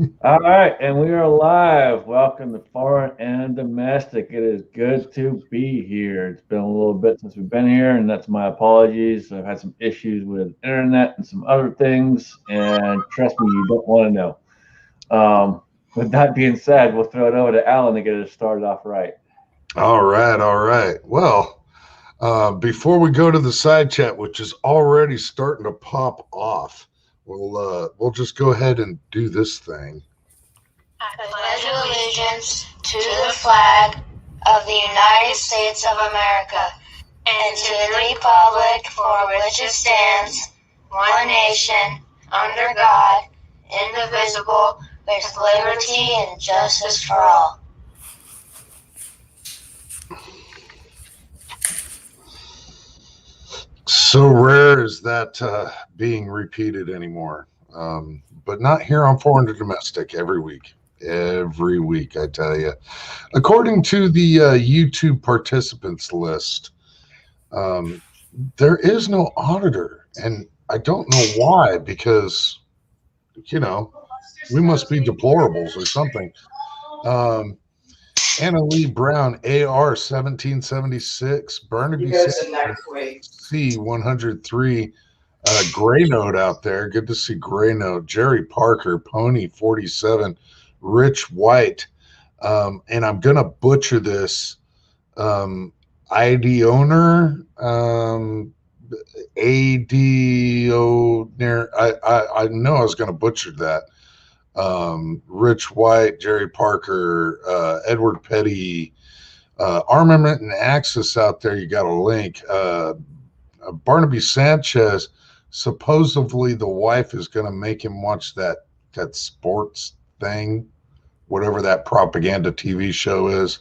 All right, and we are live. Welcome to Foreign and Domestic. It is good to be here. It's been a little bit since we've been here, and that's my apologies. I've had some issues with internet and some other things, and trust me, you don't want to know. With that being said, we'll throw it over to Alan to get it started off right. All right, all right. Well, before we go to the side chat, which is already starting to pop off, we'll just go ahead and do this thing. I pledge allegiance to the flag of the United States of America and to the republic for which it stands, one nation, under God, indivisible, with liberty and justice for all. So rare is that being repeated anymore, but not here on Foreign to Domestic every week. Every week, I tell you. According to the YouTube participants list, there is no auditor, and I don't know why, because, we must be deplorables or something. Anna Lee Brown, AR 1776, Burnaby C103, Gray Note out there. Good to see Gray Note. Jerry Parker, Pony 47, Rich White, and I'm gonna butcher this. ID owner, ADO. I know I was gonna butcher that. Rich White, Jerry Parker, Edward Petty, Armament and Axis out there. You got a link. Barnaby Sanchez, supposedly the wife is going to make him watch that sports thing, whatever that propaganda TV show is.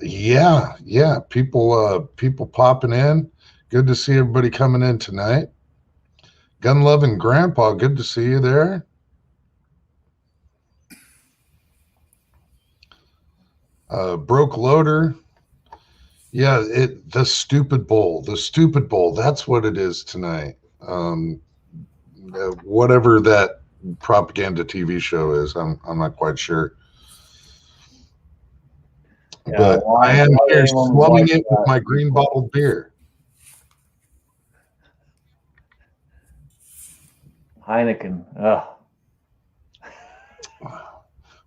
Yeah, people popping in. Good to see everybody coming in tonight. Gun loving Grandpa, good to see you there. Broke Loader. Yeah, the stupid bowl. That's what it is tonight. Whatever that propaganda TV show is, I'm not quite sure. Yeah, but I am here slumming it with my green bottled beer. Heineken. Ugh.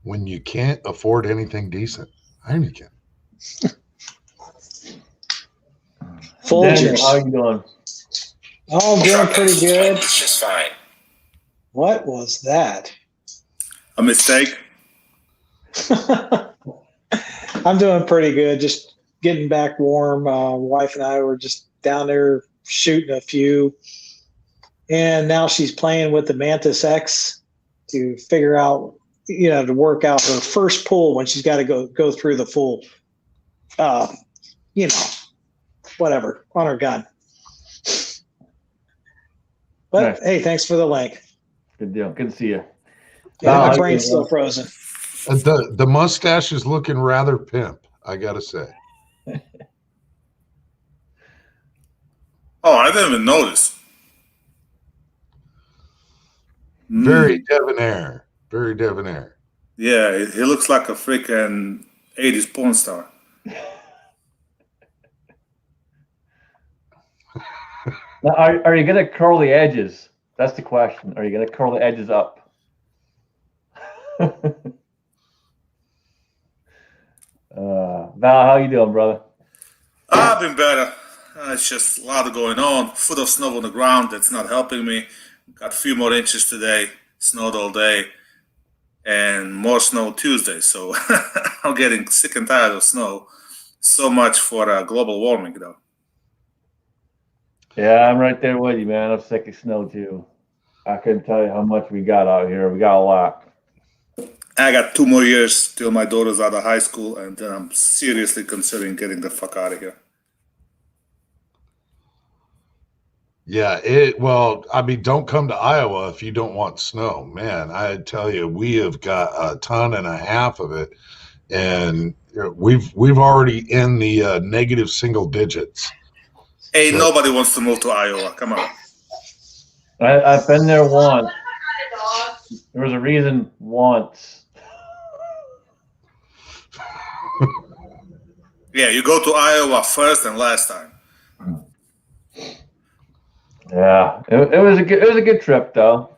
When you can't afford anything decent, Heineken. Folgers. How are you doing? Oh, I'm doing pretty good. It's just fine. What was that? A mistake? I'm doing pretty good. Just getting back warm. Wife and I were just down there shooting a few. And now she's playing with the Mantis X to figure out, to work out her first pull when she's got to go through the full, whatever, on her gun. But nice. Hey, thanks for the link. Good deal. Good to see you. Yeah, my brain's still frozen. The mustache is looking rather pimp, I gotta say. Oh, I didn't even notice. Very debonair. Very debonair. Yeah, he looks like a freaking 80s porn star. Now, are you going to curl the edges? That's the question. Are you going to curl the edges up? Val, how you doing, brother? I've been better. It's just a lot going on. Foot of snow on the ground. That's not helping me. Got a few more inches today. Snowed all day. And more snow Tuesday. So I'm getting sick and tired of snow. So much for global warming, though. Yeah, I'm right there with you, man. I'm sick of snow, too. I couldn't tell you how much we got out here. We got a lot. I got 2 more years till my daughter's out of high school, and then I'm seriously considering getting the fuck out of here. Yeah, don't come to Iowa if you don't want snow. Man, I tell you, we have got a ton and a half of it, and we've already in the negative single digits. Hey, nobody wants to move to Iowa. Come on. I've been there once. There was a reason once. Yeah, you go to Iowa first and last time. Yeah, it was a good trip though.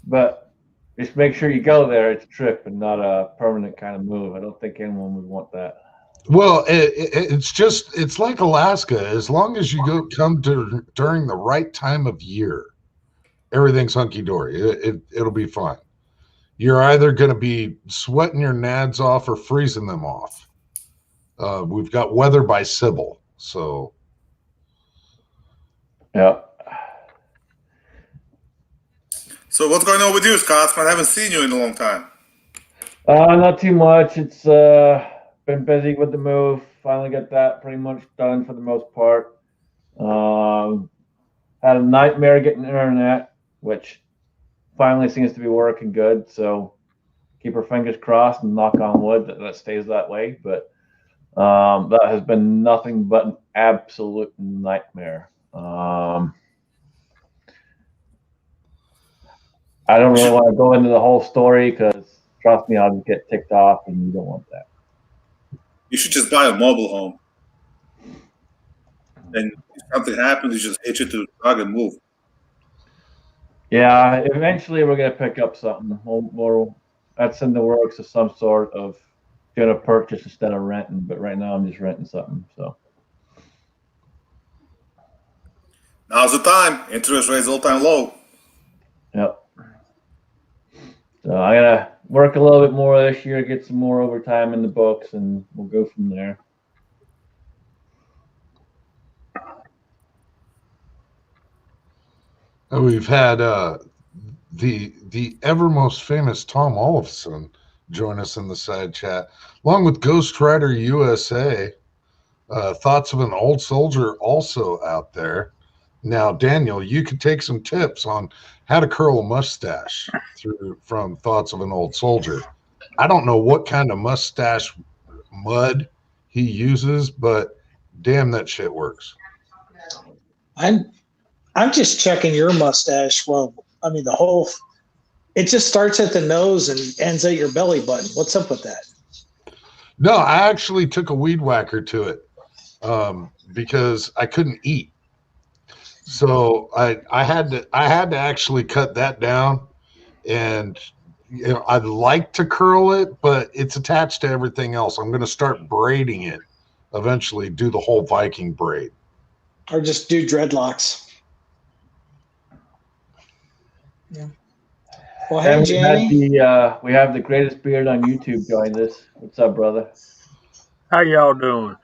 But just make sure you go there. It's a trip and not a permanent kind of move. I don't think anyone would want that. Well, it's like Alaska. As long as you come during the right time of year, everything's hunky dory. It'll be fine. You're either going to be sweating your nads off or freezing them off. We've got weather by Sybil, so yeah. So what's going on with you, Scotsman? I haven't seen you in a long time. Not too much. It's been busy with the move. Finally got that pretty much done for the most part. Had a nightmare getting internet, which finally seems to be working good. So keep our fingers crossed and knock on wood that stays that way. But that has been nothing but an absolute nightmare. I don't really want to go into the whole story because, trust me, I'll just get ticked off, and you don't want that. You should just buy a mobile home. And if something happens, you just hitch it to the truck and move. Yeah, eventually we're going to pick up something. That's in the works of some sort of doing a purchase instead of renting, but right now I'm just renting something. So Now's the time. Interest rates all-time low. Yep. So I gotta work a little bit more this year, get some more overtime in the books, and we'll go from there. we've had the ever most famous Tom Olofsson join us in the side chat, along with Ghost Rider USA. Thoughts of an Old Soldier also out there. Now, Daniel, you could take some tips on how to curl a mustache from Thoughts of an Old Soldier. I don't know what kind of mustache mud he uses, but damn, that shit works. I'm just checking your mustache. Well, I mean, it just starts at the nose and ends at your belly button. What's up with that? No, I actually took a weed whacker to it because I couldn't eat. So I had to actually cut that down, and I'd like to curl it, but it's attached to everything else. I'm going to start braiding it eventually, do the whole Viking braid, or just do dreadlocks. Yeah. Well, hey, Jamie. We have the greatest beard on YouTube join us. What's up, brother? How y'all doing?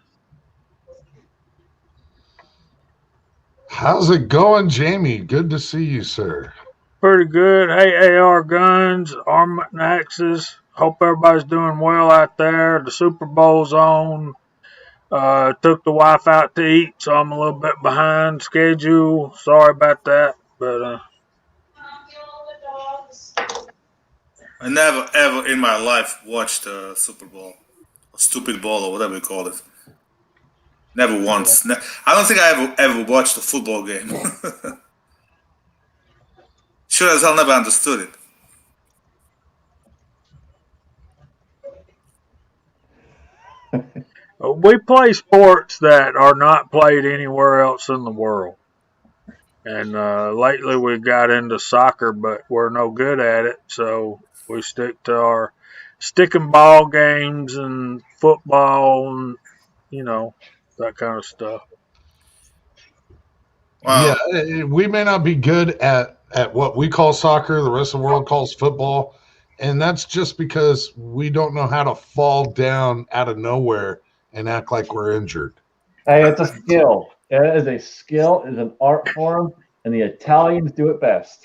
How's it going, Jamie? Good to see you, sir. Pretty good. Hey, AR Guns, Armament and Axes. Hope everybody's doing well out there. The Super Bowl's on. Took the wife out to eat, so I'm a little bit behind schedule. Sorry about that, but I never, ever in my life watched a Super Bowl, a stupid bowl, or whatever you call it. Never once. I don't think I ever watched a football game. Sure as hell never understood we play sports that are not played anywhere else in the world. And lately we got into soccer, but we're no good at it, so we stick to our stick and ball games and football and, that kind of stuff. Wow. Yeah, we may not be good at what we call soccer, the rest of the world calls football, and that's just because we don't know how to fall down out of nowhere and act like we're injured. Hey, it's a skill. It is a skill. It's an art form, and the Italians do it best.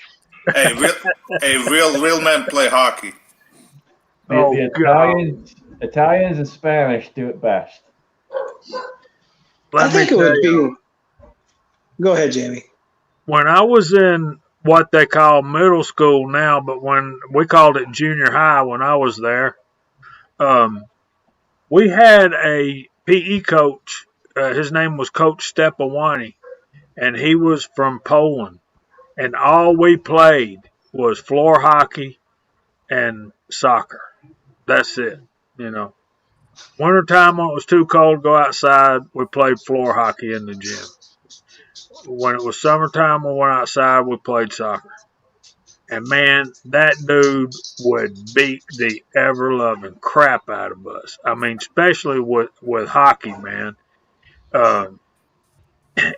Hey, real men play hockey. The Italians and Spanish do it best. I think it would be. Go ahead, Jamie. When I was in what they call middle school now, but when we called it junior high when I was there, we had a PE coach. His name was Coach Stepawani, and he was from Poland. And all we played was floor hockey and soccer. That's it. Wintertime when it was too cold to go outside, we played floor hockey in the gym. When it was summertime, we went outside, we played soccer. And man, that dude would beat the ever-loving crap out of us. I mean, especially with hockey, man.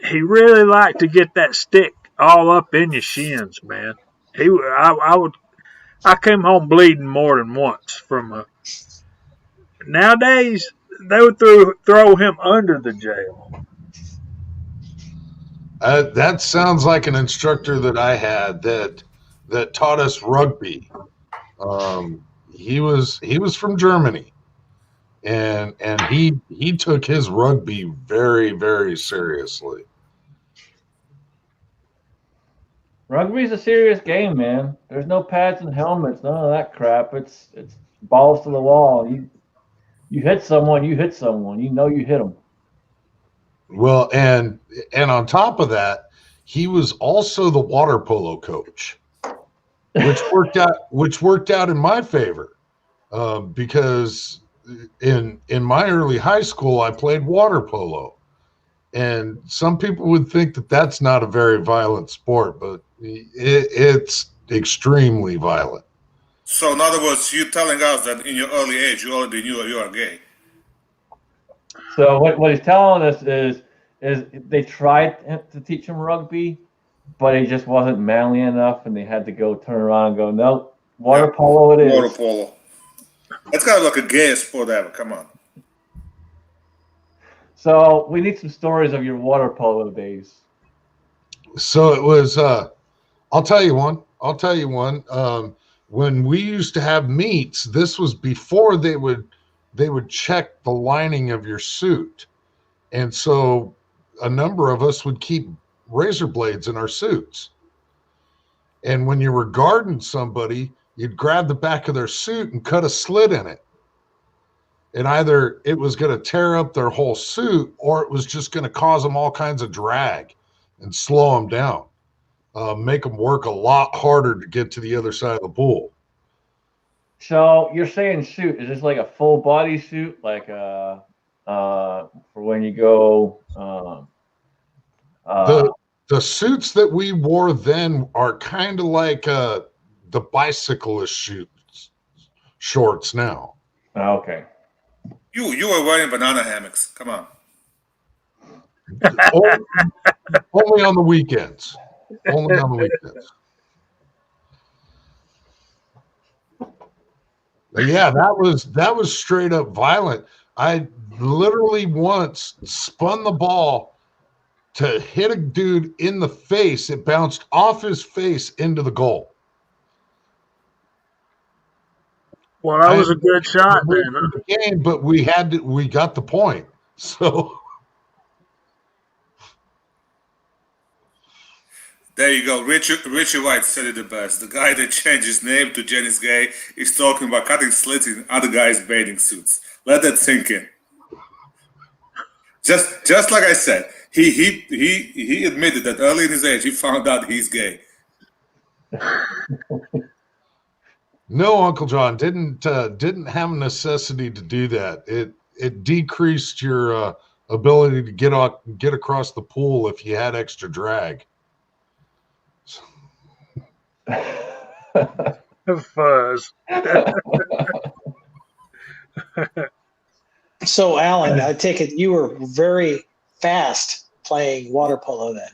He really liked to get that stick all up in your shins, man. I came home bleeding more than once from Nowadays, they would throw him under the jail. That sounds like an instructor that I had that taught us rugby. He was from Germany, and he took his rugby very, very seriously. Rugby's a serious game, man. There's no pads and helmets, none of that crap. It's balls to the wall. You hit someone, you hit someone. You know you hit them. Well, and on top of that, he was also the water polo coach, which worked out in my favor, because in my early high school I played water polo, and some people would think that that's not a very violent sport, but it's extremely violent. So, in other words, you're telling us that in your early age, you already knew you are gay. So what he's telling us is they tried to teach him rugby, but he just wasn't manly enough, and they had to go turn around and go, nope, water polo it is. Water polo. That's kind of like a gayest sport ever. Come on. So we need some stories of your water polo days. So it was. I'll tell you one. When we used to have meets, this was before they would check the lining of your suit, and so a number of us would keep razor blades in our suits. And when you were guarding somebody, you'd grab the back of their suit and cut a slit in it. And either it was going to tear up their whole suit, or it was just going to cause them all kinds of drag and slow them down, make them work a lot harder to get to the other side of the pool. So you're saying suit, is this like a full body suit, like for when you go the suits that we wore then are kind of like the bicyclist shorts now. Okay. You were wearing banana hammocks. Come on. Only on the weekends. Only on the weekends. But yeah, that was straight up violent. I literally once spun the ball to hit a dude in the face. It bounced off his face into the goal. Well, that was a good shot then. Huh? Game, but we got the point. So there you go. Richie White said it the best. The guy that changed his name to Jenny's Gay is talking about cutting slits in other guys' bathing suits. Let that sink in. Just like I said, he admitted that early in his age he found out he's gay. No, Uncle John didn't have a necessity to do that. It decreased your ability to get across the pool if you had extra drag. Fuzz. So, Alan, I take it you were very fast playing water polo then.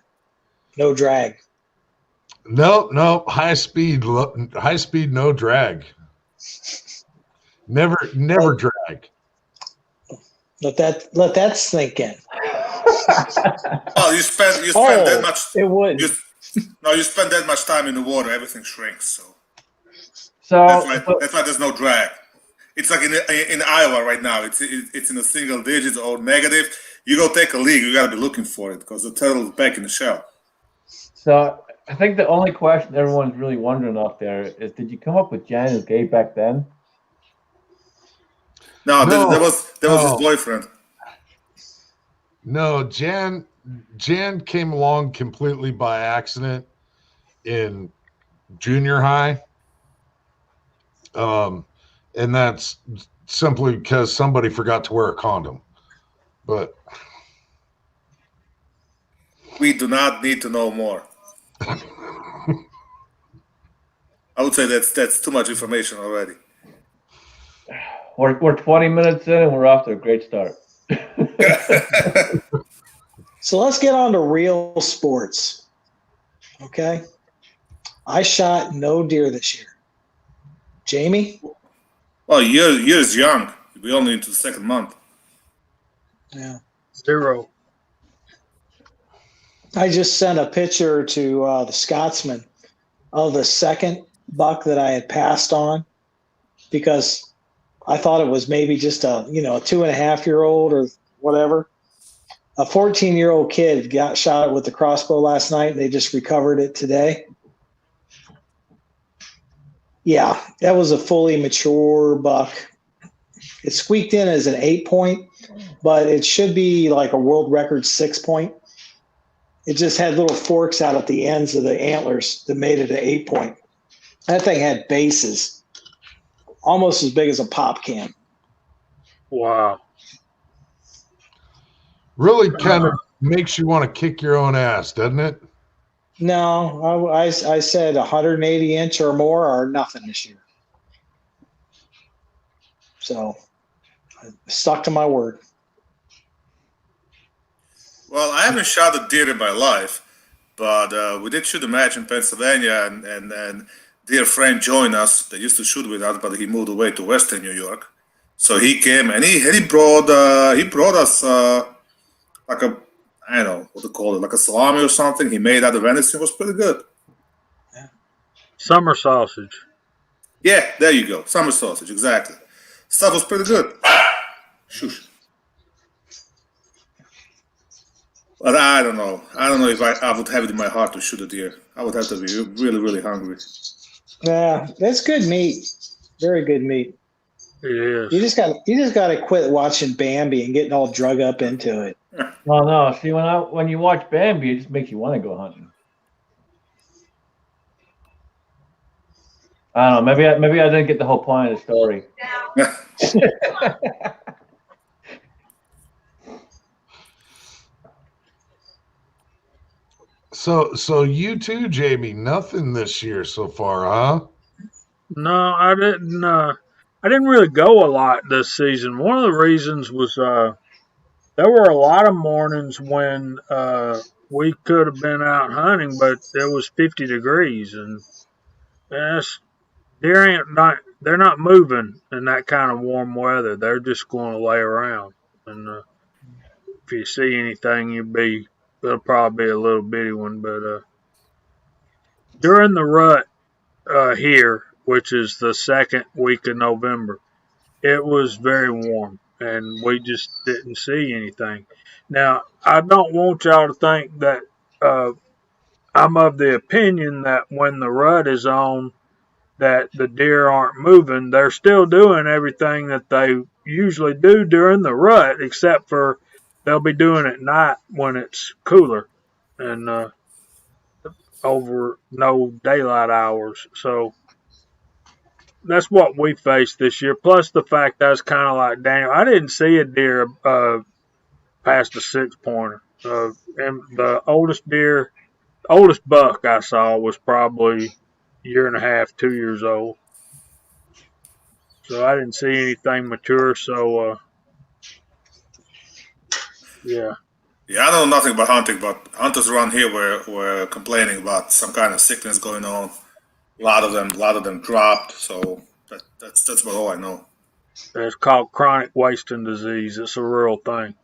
No drag. No, high speed, no drag. Never drag. Let that sink in. Oh, you spend that much. It would. You spend that much time in the water, everything shrinks. So that's why there's no drag. It's like in Iowa right now. It's in a single digits or negative. You go take a leak, you got to be looking for it because the turtle's back in the shell. So I think the only question everyone's really wondering out there is, did you come up with Jan as gay back then? No, that was his boyfriend. No, Jan came along completely by accident in junior high. And that's simply because somebody forgot to wear a condom. But We do not need to know more. I would say that's too much information already. We're 20 minutes in and we're off to a great start. So let's get on to real sports. Okay. I shot no deer this year. Jamie? Well, year's young. We're only into the second month. Yeah. 0. I just sent a picture to the Scotsman of the second buck that I had passed on because I thought it was maybe just a 2.5-year-old or whatever. A 14-year-old kid got shot with the crossbow last night. And they just recovered it today. Yeah, that was a fully mature buck. It squeaked in as an 8-point, but it should be like a world record 6-point. It just had little forks out at the ends of the antlers that made it an 8-point. That thing had bases almost as big as a pop can. Wow. really kind of makes you want to kick your own ass, doesn't it? No, I said 180 inch or more or nothing this year. So I stuck to my word. Well, I haven't shot a deer in my life, but we did shoot a match in Pennsylvania, and dear friend joined us. They used to shoot with us, but he moved away to Western New York. So he came and he brought us like a, I don't know what to call it, like a salami or something. He made out of venison. It was pretty good. Summer sausage. Yeah, there you go. Summer sausage, exactly. Stuff was pretty good. Shush. But I don't know. I don't know if I would have it in my heart to shoot a deer. I would have to be really, really hungry. Yeah, that's good meat. Very good meat. It is. You just got to quit watching Bambi and getting all drug up into it. Well, no. See, when you watch Bambi, it just makes you want to go hunting. I don't know. Maybe I didn't get the whole point of the story. So you too, Jamie. Nothing this year so far, huh? No, I didn't. I didn't really go a lot this season. One of the reasons was there were a lot of mornings when we could have been out hunting, but it was 50 degrees, and they're not moving in that kind of warm weather. They're just going to lay around, and if you see anything, it'll probably be a little bitty one. But during the rut here, which is the second week of November, it was very warm, and we just didn't see anything. Now, I don't want y'all to think that I'm of the opinion that when the rut is on, that the deer aren't moving. They're still doing everything that they usually do during the rut, except for they'll be doing it at night when it's cooler and over no daylight hours. So that's what we faced this year. Plus the fact that I was kind of like Daniel. I didn't see a deer past a 6-pointer. And the oldest buck I saw was probably 1.5, 2 years old. So I didn't see anything mature. So yeah. Yeah, I know nothing about hunting, but hunters around here were complaining about some kind of sickness going on. A lot of them dropped. So that's about all I know. It's called chronic wasting disease. It's a real thing.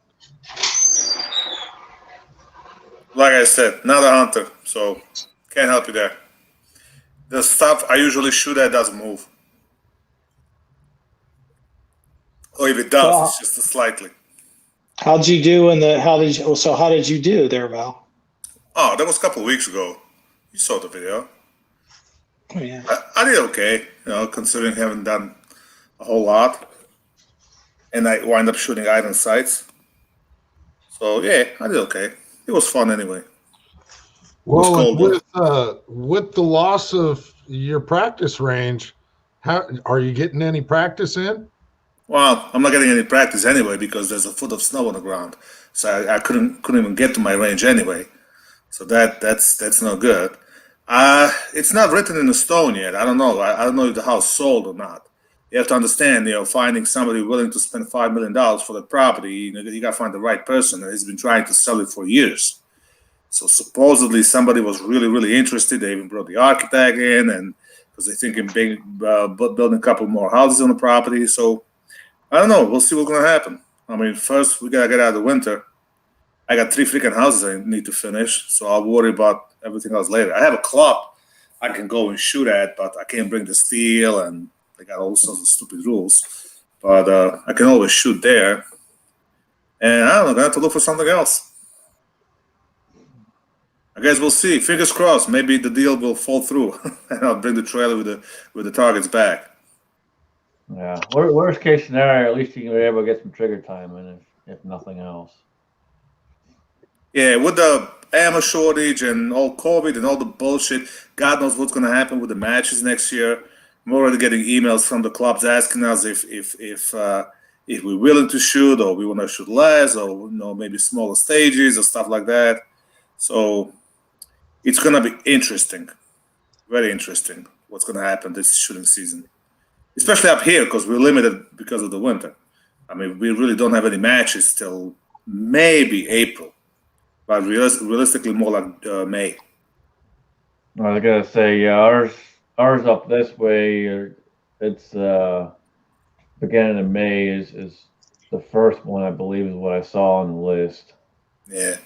Like I said, not a hunter, so can't help you there. The stuff I usually shoot at doesn't move, or if it does, it's just slightly. How'd you do how did you do there, Val? Oh, that was a couple of weeks ago. You saw the video. Oh, yeah. I did okay, considering having done a whole lot, and I wind up shooting iron sights. So yeah, I did okay. It was fun anyway. Well, with the loss of your practice range, how are you getting any practice in? Well, I'm not getting any practice anyway because there's a foot of snow on the ground, so I couldn't even get to my range anyway. So that's no good. It's not written in the stone yet. I don't know. I don't know if the house sold or not. You have to understand, finding somebody willing to spend $5 million for the property, you got to find the right person. And he's been trying to sell it for years. So supposedly somebody was really, really interested. They even brought the architect in, and because they think of building a couple more houses on the property. So I don't know. We'll see what's going to happen. I mean, first we got to get out of the winter. I got 3 freaking houses I need to finish, so I'll worry about everything else later. I have a club I can go and shoot at, but I can't bring the steel, and they got all sorts of stupid rules. But I can always shoot there. And I don't know, I'm going to have to look for something else. I guess we'll see. Fingers crossed. Maybe the deal will fall through, and I'll bring the trailer with the targets back. Yeah. Worst case scenario, at least you can be able to get some trigger time in, if nothing else. Yeah, with the ammo shortage and all COVID and all the bullshit, God knows what's going to happen with the matches next year. I'm already getting emails from the clubs asking us if we're willing to shoot, or we want to shoot less, or maybe smaller stages or stuff like that. So it's going to be interesting, very interesting, what's going to happen this shooting season, especially up here because we're limited because of the winter. I mean, we really don't have any matches till maybe April, but realistically more like May. I was gonna say, yeah, ours up this way, it's beginning of May is the first one, I believe, is what I saw on the list. Yeah.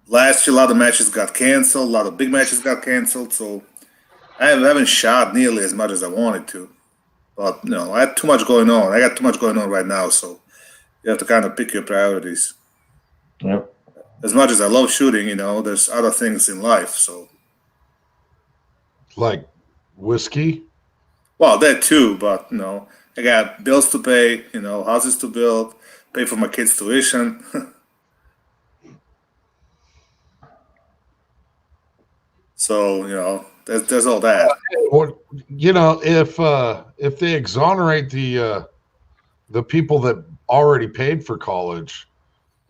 Last year, a lot of matches got canceled. A lot of big matches got canceled. So I haven't shot nearly as much as I wanted to. But, I had too much going on. I got too much going on right now. So you have to kind of pick your priorities. Yep. As much as I love shooting, there's other things in life. So, like whiskey? Well, that too. But, I got bills to pay, houses to build, pay for my kids' tuition. So, there's all that. What if they exonerate the people that already paid for college,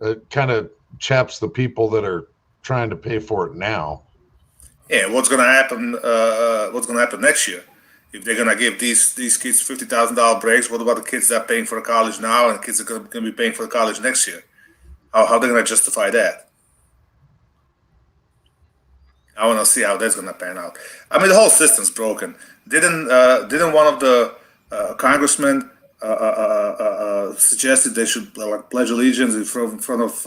it kind of chaps the people that are trying to pay for it now. Yeah, what's going to happen? What's going to happen next year? If they're going to give these kids $50,000 breaks, what about the kids that are paying for the college now and the kids that are going to be paying for the college next year? How are they going to justify that? I want to see how that's going to pan out. I mean, the whole system's broken. Didn't one of the congressmen suggested they should pledge allegiance in front of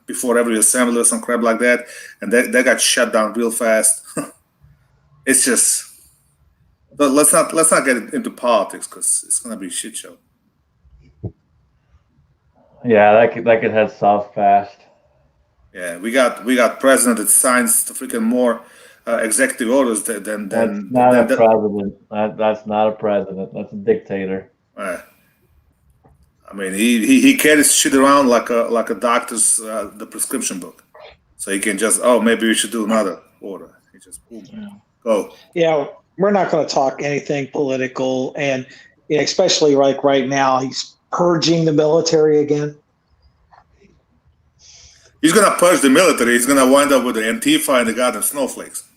before every assembly or some crap like that, and that got shut down real fast. It's just, but let's not get into politics because it's going to be a shit show. Yeah, that could head south fast. Yeah, we got president that signs the freaking more executive orders than That's not a president. That's not a president. That's a dictator. I mean, he carries shit around like a doctor's the prescription book, so he can just maybe we should do another order. He just boom, go. Yeah, we're not going to talk anything political, and especially like right now, he's purging the military again. He's going to purge the military. He's going to wind up with the Antifa and the goddamn snowflakes.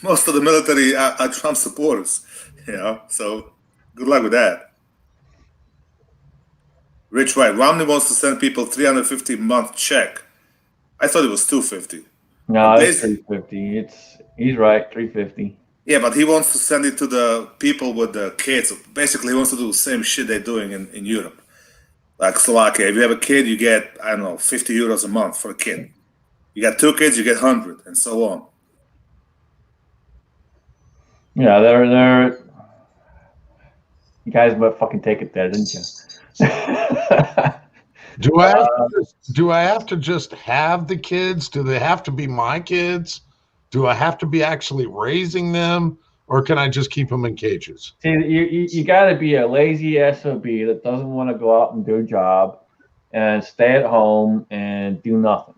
Most of the military are Trump supporters, so good luck with that. Rich White, Romney wants to send people $350 a month check. I thought it was $250. No, it's $350. He's right, $350. Yeah, but he wants to send it to the people with the kids. Basically, he wants to do the same shit they're doing in Europe. Like Slovakia, if you have a kid, you get, I don't know, 50 euros a month for a kid. You got 2 kids, you get 100, and so on. Yeah, they're you guys might fucking take it there, didn't you? Do I have to just have the kids? Do they have to be my kids? Do I have to be actually raising them? Or can I just keep them in cages? See, you got to be a lazy SOB that doesn't want to go out and do a job and stay at home and do nothing.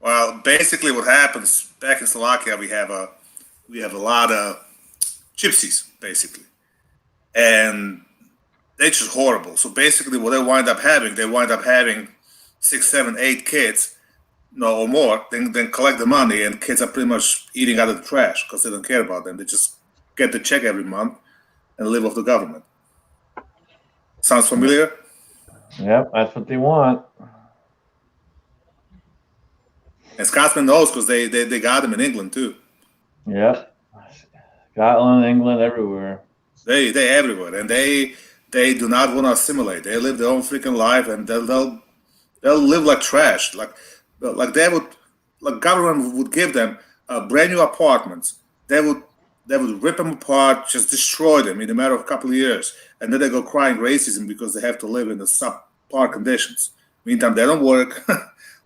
Well, basically, what happens back in Slovakia, we have a lot of gypsies, basically, and they're just horrible. So basically, what they wind up having 6, 7, 8 kids, no or more. Then collect the money, and kids are pretty much eating out of the trash because they don't care about them. They just get the check every month and live off the government. Sounds familiar? Yep, that's what they want. And Scotsman knows because they got them in England too. Yep. Scotland, England, everywhere. They everywhere, and they do not want to assimilate. They live their own freaking life, and they'll live like trash. Like government would give them brand new apartments. They would rip them apart, just destroy them in a matter of a couple of years, and then they go crying racism because they have to live in the subpar conditions. Meantime, they don't work,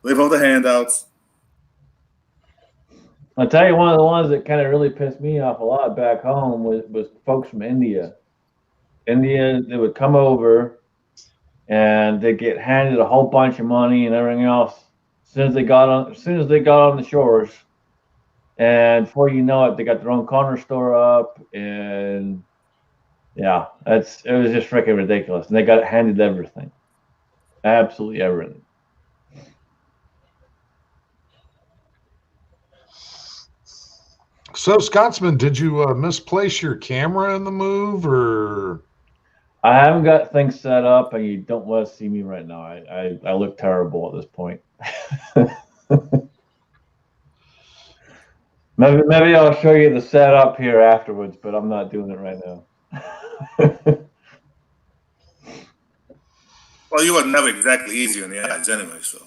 live off the handouts. I'll tell you, one of the ones that kind of really pissed me off a lot back home was folks from India. India, they would come over and they'd get handed a whole bunch of money and everything else as soon as they got on the shores. And before you know it, they got their own corner store up, and yeah, it was just freaking ridiculous. And they got handed everything, absolutely everything. So, Scotsman, did you misplace your camera in the move, or? I haven't got things set up, and you don't want to see me right now. I look terrible at this point. Maybe I'll show you the setup here afterwards, but I'm not doing it right now. Well, you were never exactly easy on the eyes anyway, so.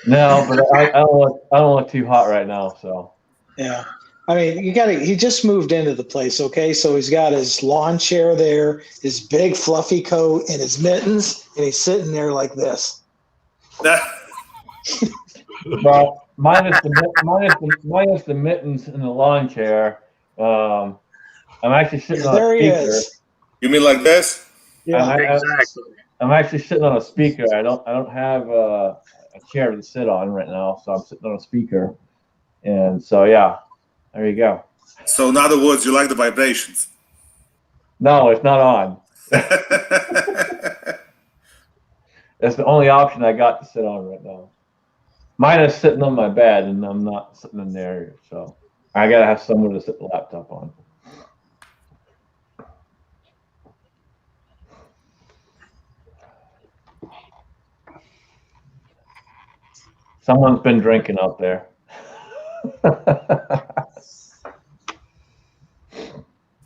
No, but I don't look too hot right now, so. Yeah. I mean, he just moved into the place, okay? So he's got his lawn chair there, his big fluffy coat, and his mittens, and he's sitting there like this. Well, minus the mittens and the lawn chair. I'm actually sitting on There a he speaker. is. You mean like this? Yeah. Exactly. I'm actually sitting on a speaker. I don't have a chair to sit on right now, so I'm sitting on a speaker. And so yeah, there you go. So in other words, you like the vibrations. No, it's not on. That's the only option I got to sit on right now. Mine is sitting on my bed, and I'm not sitting in there, so I gotta have somewhere to sit the laptop on. Someone's been drinking out there.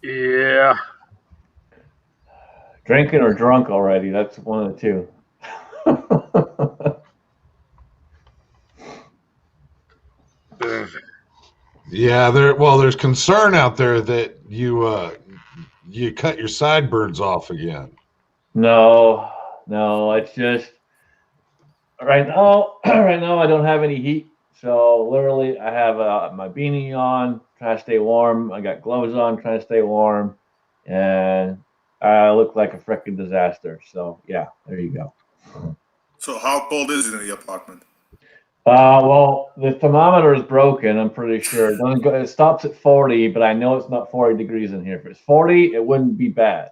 Yeah. Drinking or drunk already. That's one of the two. Yeah, there's concern out there that you cut your sideburns off again. No, it's just right now. Right now, I don't have any heat, so literally, I have my beanie on, trying to stay warm. I got gloves on, trying to stay warm, and I look like a freaking disaster. So yeah, there you go. So how cold is it in the apartment? Well, the thermometer is broken. I'm pretty sure it doesn't go. It stops at 40, but I know it's not 40 degrees in here. If it's 40, it wouldn't be bad.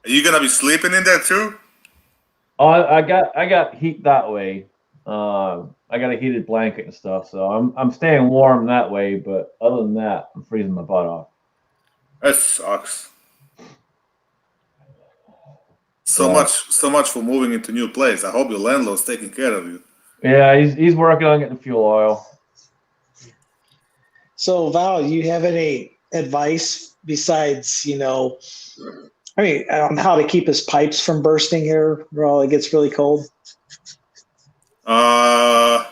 Are you gonna be sleeping in there too? Oh, I got heat that way. I got a heated blanket and stuff, so I'm staying warm that way. But other than that, I'm freezing my butt off. That sucks. So much for moving into a new place. I hope your landlord's taking care of you. Yeah, he's working on getting fuel oil. So, Val, you have any advice besides, on how to keep his pipes from bursting here while it gets really cold? I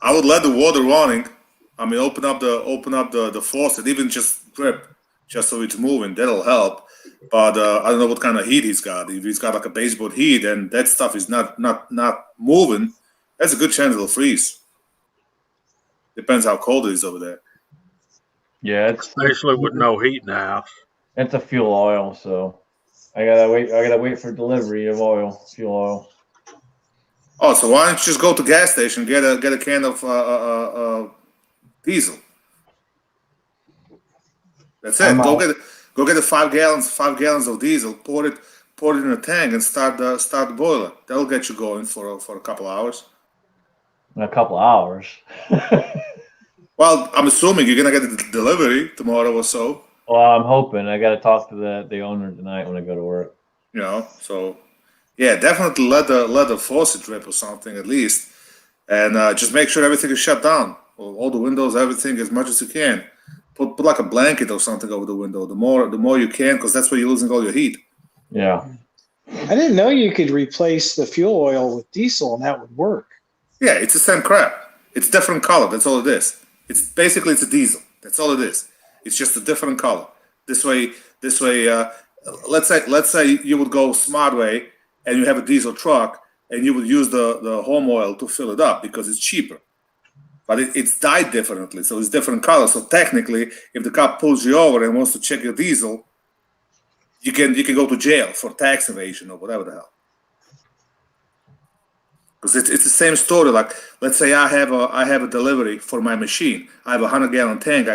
would let the water running. I mean, open up the faucet, even just drip, just so it's moving. That'll help. But I don't know what kind of heat he's got. If he's got like a baseboard heat and that stuff is not moving, that's a good chance it'll freeze. Depends how cold it is over there. Yeah, Especially with no heat in the house. it's a fuel oil, so I gotta wait for delivery of fuel oil. Oh, so why don't you just go to gas station, get a can of diesel? That's it. Go get the 5 gallons of diesel. Pour it in a tank and start the boiler. That'll get you going for a couple hours. In a couple hours. Well, I'm assuming you're gonna get the delivery tomorrow or so. Well, I'm hoping. I got to talk to the owner tonight when I go to work. So yeah, definitely let the faucet drip or something at least, and just make sure everything is shut down. All the windows, everything as much as you can. Put like a blanket or something over the window. The more you can, because that's where you're losing all your heat. Yeah. I didn't know you could replace the fuel oil with diesel and that would work. Yeah, it's the same crap. It's different color. That's all it is. It's basically a diesel. That's all it is. It's just a different color. This way. Let's say you would go smart way and you have a diesel truck and you would use the home oil to fill it up because it's cheaper. But it's dyed differently, so it's different color. So technically, if the cop pulls you over and wants to check your diesel, you can go to jail for tax evasion or whatever the hell. Because it's the same story. Like, let's say I have a delivery for my machine. I have a 100-gallon tank.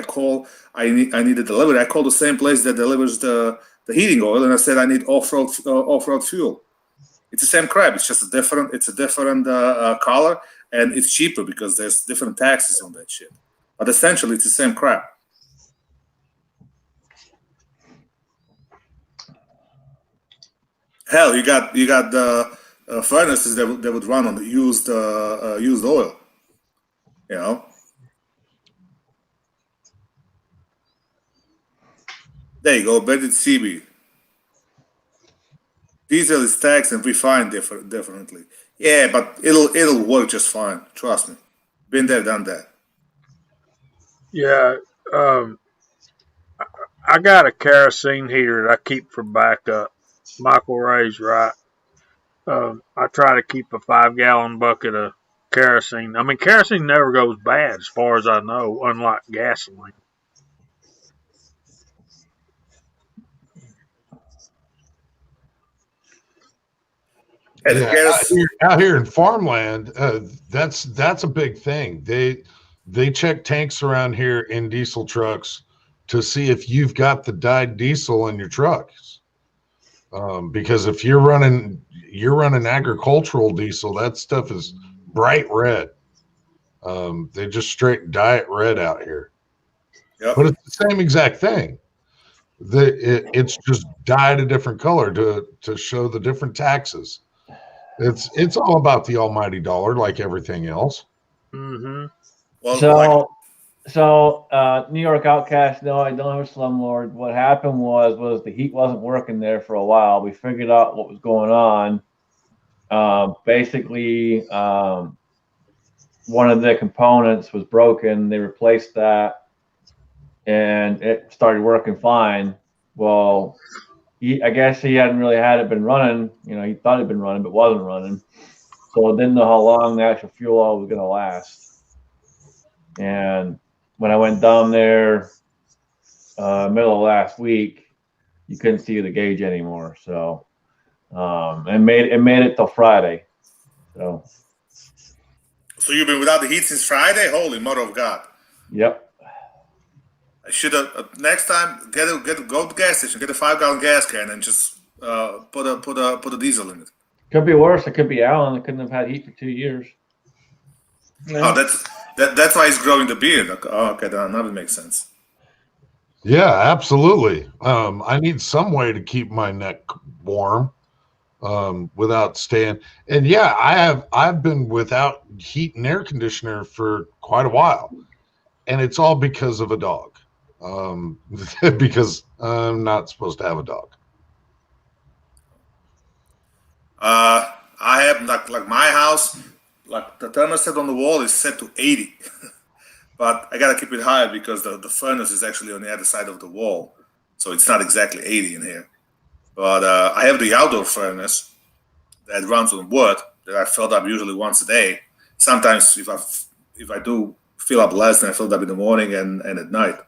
I need a delivery. I call the same place that delivers the heating oil, and I said I need off-road fuel. It's the same crap. It's just a different color, and it's cheaper because there's different taxes on that shit. But essentially, it's the same crap. Hell, you got the furnaces that would run on the used oil. There you go, Bendit CB. Diesel is taxed and refined differently. Yeah, but it'll work just fine. Trust me. Been there, done that. Yeah, I got a kerosene heater that I keep for backup. Michael Ray's right. I try to keep a 5-gallon bucket of kerosene. I mean, kerosene never goes bad as far as I know, unlike gasoline. Yeah, out here in farmland, that's a big thing. They check tanks around here in diesel trucks to see if you've got the dyed diesel in your trucks. Because if you're running agricultural diesel, that stuff is bright red. They just straight dye it red out here. Yep. But it's the same exact thing. It's just dyed a different color to show the different taxes. It's all about the almighty dollar, like everything else. Mm-hmm. Well, So New York Outcast, no, I don't have a slumlord. What happened was the heat wasn't working there for a while. We figured out what was going on. Basically, one of the components was broken. They replaced that, and it started working fine. Well, I guess he hadn't really had it been running. He thought it had been running, but wasn't running. So I didn't know how long the actual fuel oil was going to last. And when I went down there middle of last week, you couldn't see the gauge anymore. So it made it till Friday. So you've been without the heat since Friday? Holy mother of God! Yep. I should have next time go to the gas station, get a 5-gallon gas can, and just put a diesel in it. Could be worse. It could be Alan. It couldn't have had heat for 2 years. Oh, that's why he's growing the beard. Okay, that would make sense. Yeah, absolutely. I need some way to keep my neck warm without staying. And yeah, I've been without heat and air conditioner for quite a while, and it's all because of a dog. Because I'm not supposed to have a dog. I have like my house, like the thermostat on the wall is set to 80, but I gotta keep it higher because the furnace is actually on the other side of the wall, so it's not exactly 80 in here. But I have the outdoor furnace that runs on wood that I fill up usually once a day. Sometimes if I do fill up less, then I fill it up in the morning and at night.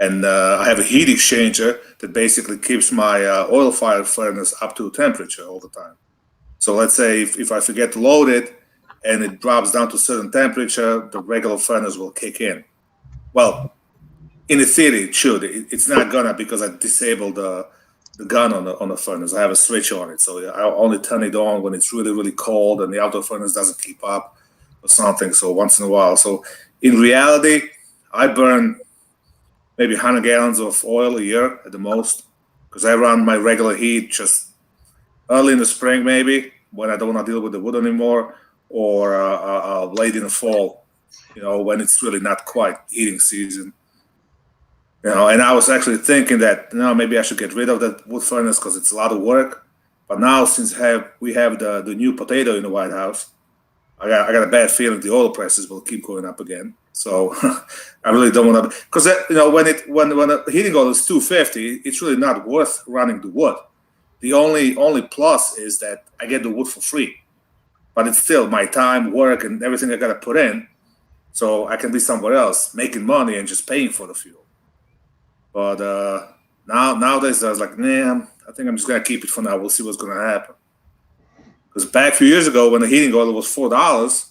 And I have a heat exchanger that basically keeps my oil-fired furnace up to temperature all the time. So let's say if I forget to load it and it drops down to a certain temperature, the regular furnace will kick in. Well, in the theory, it should. It's not gonna because I disabled the gun on the furnace. I have a switch on it, so I only turn it on when it's really, really cold and the outdoor furnace doesn't keep up or something. So once in a while. So in reality, I burn maybe 100 gallons of oil a year at the most because I run my regular heat just early in the spring, maybe when I don't want to deal with the wood anymore, or late in the fall, when it's really not quite heating season. And I was actually thinking that maybe I should get rid of that wood furnace because it's a lot of work. But now since we have the new potato in the White House, I got a bad feeling the oil prices will keep going up again. So I really don't want to, because when the heating oil is $2.50, it's really not worth running the wood. The only plus is that I get the wood for free, but it's still my time, work, and everything I got to put in. So I can be somewhere else making money and just paying for the fuel. But nowadays I was like, nah, I think I'm just gonna keep it for now. We'll see what's gonna happen. Because back a few years ago when the heating oil was $4,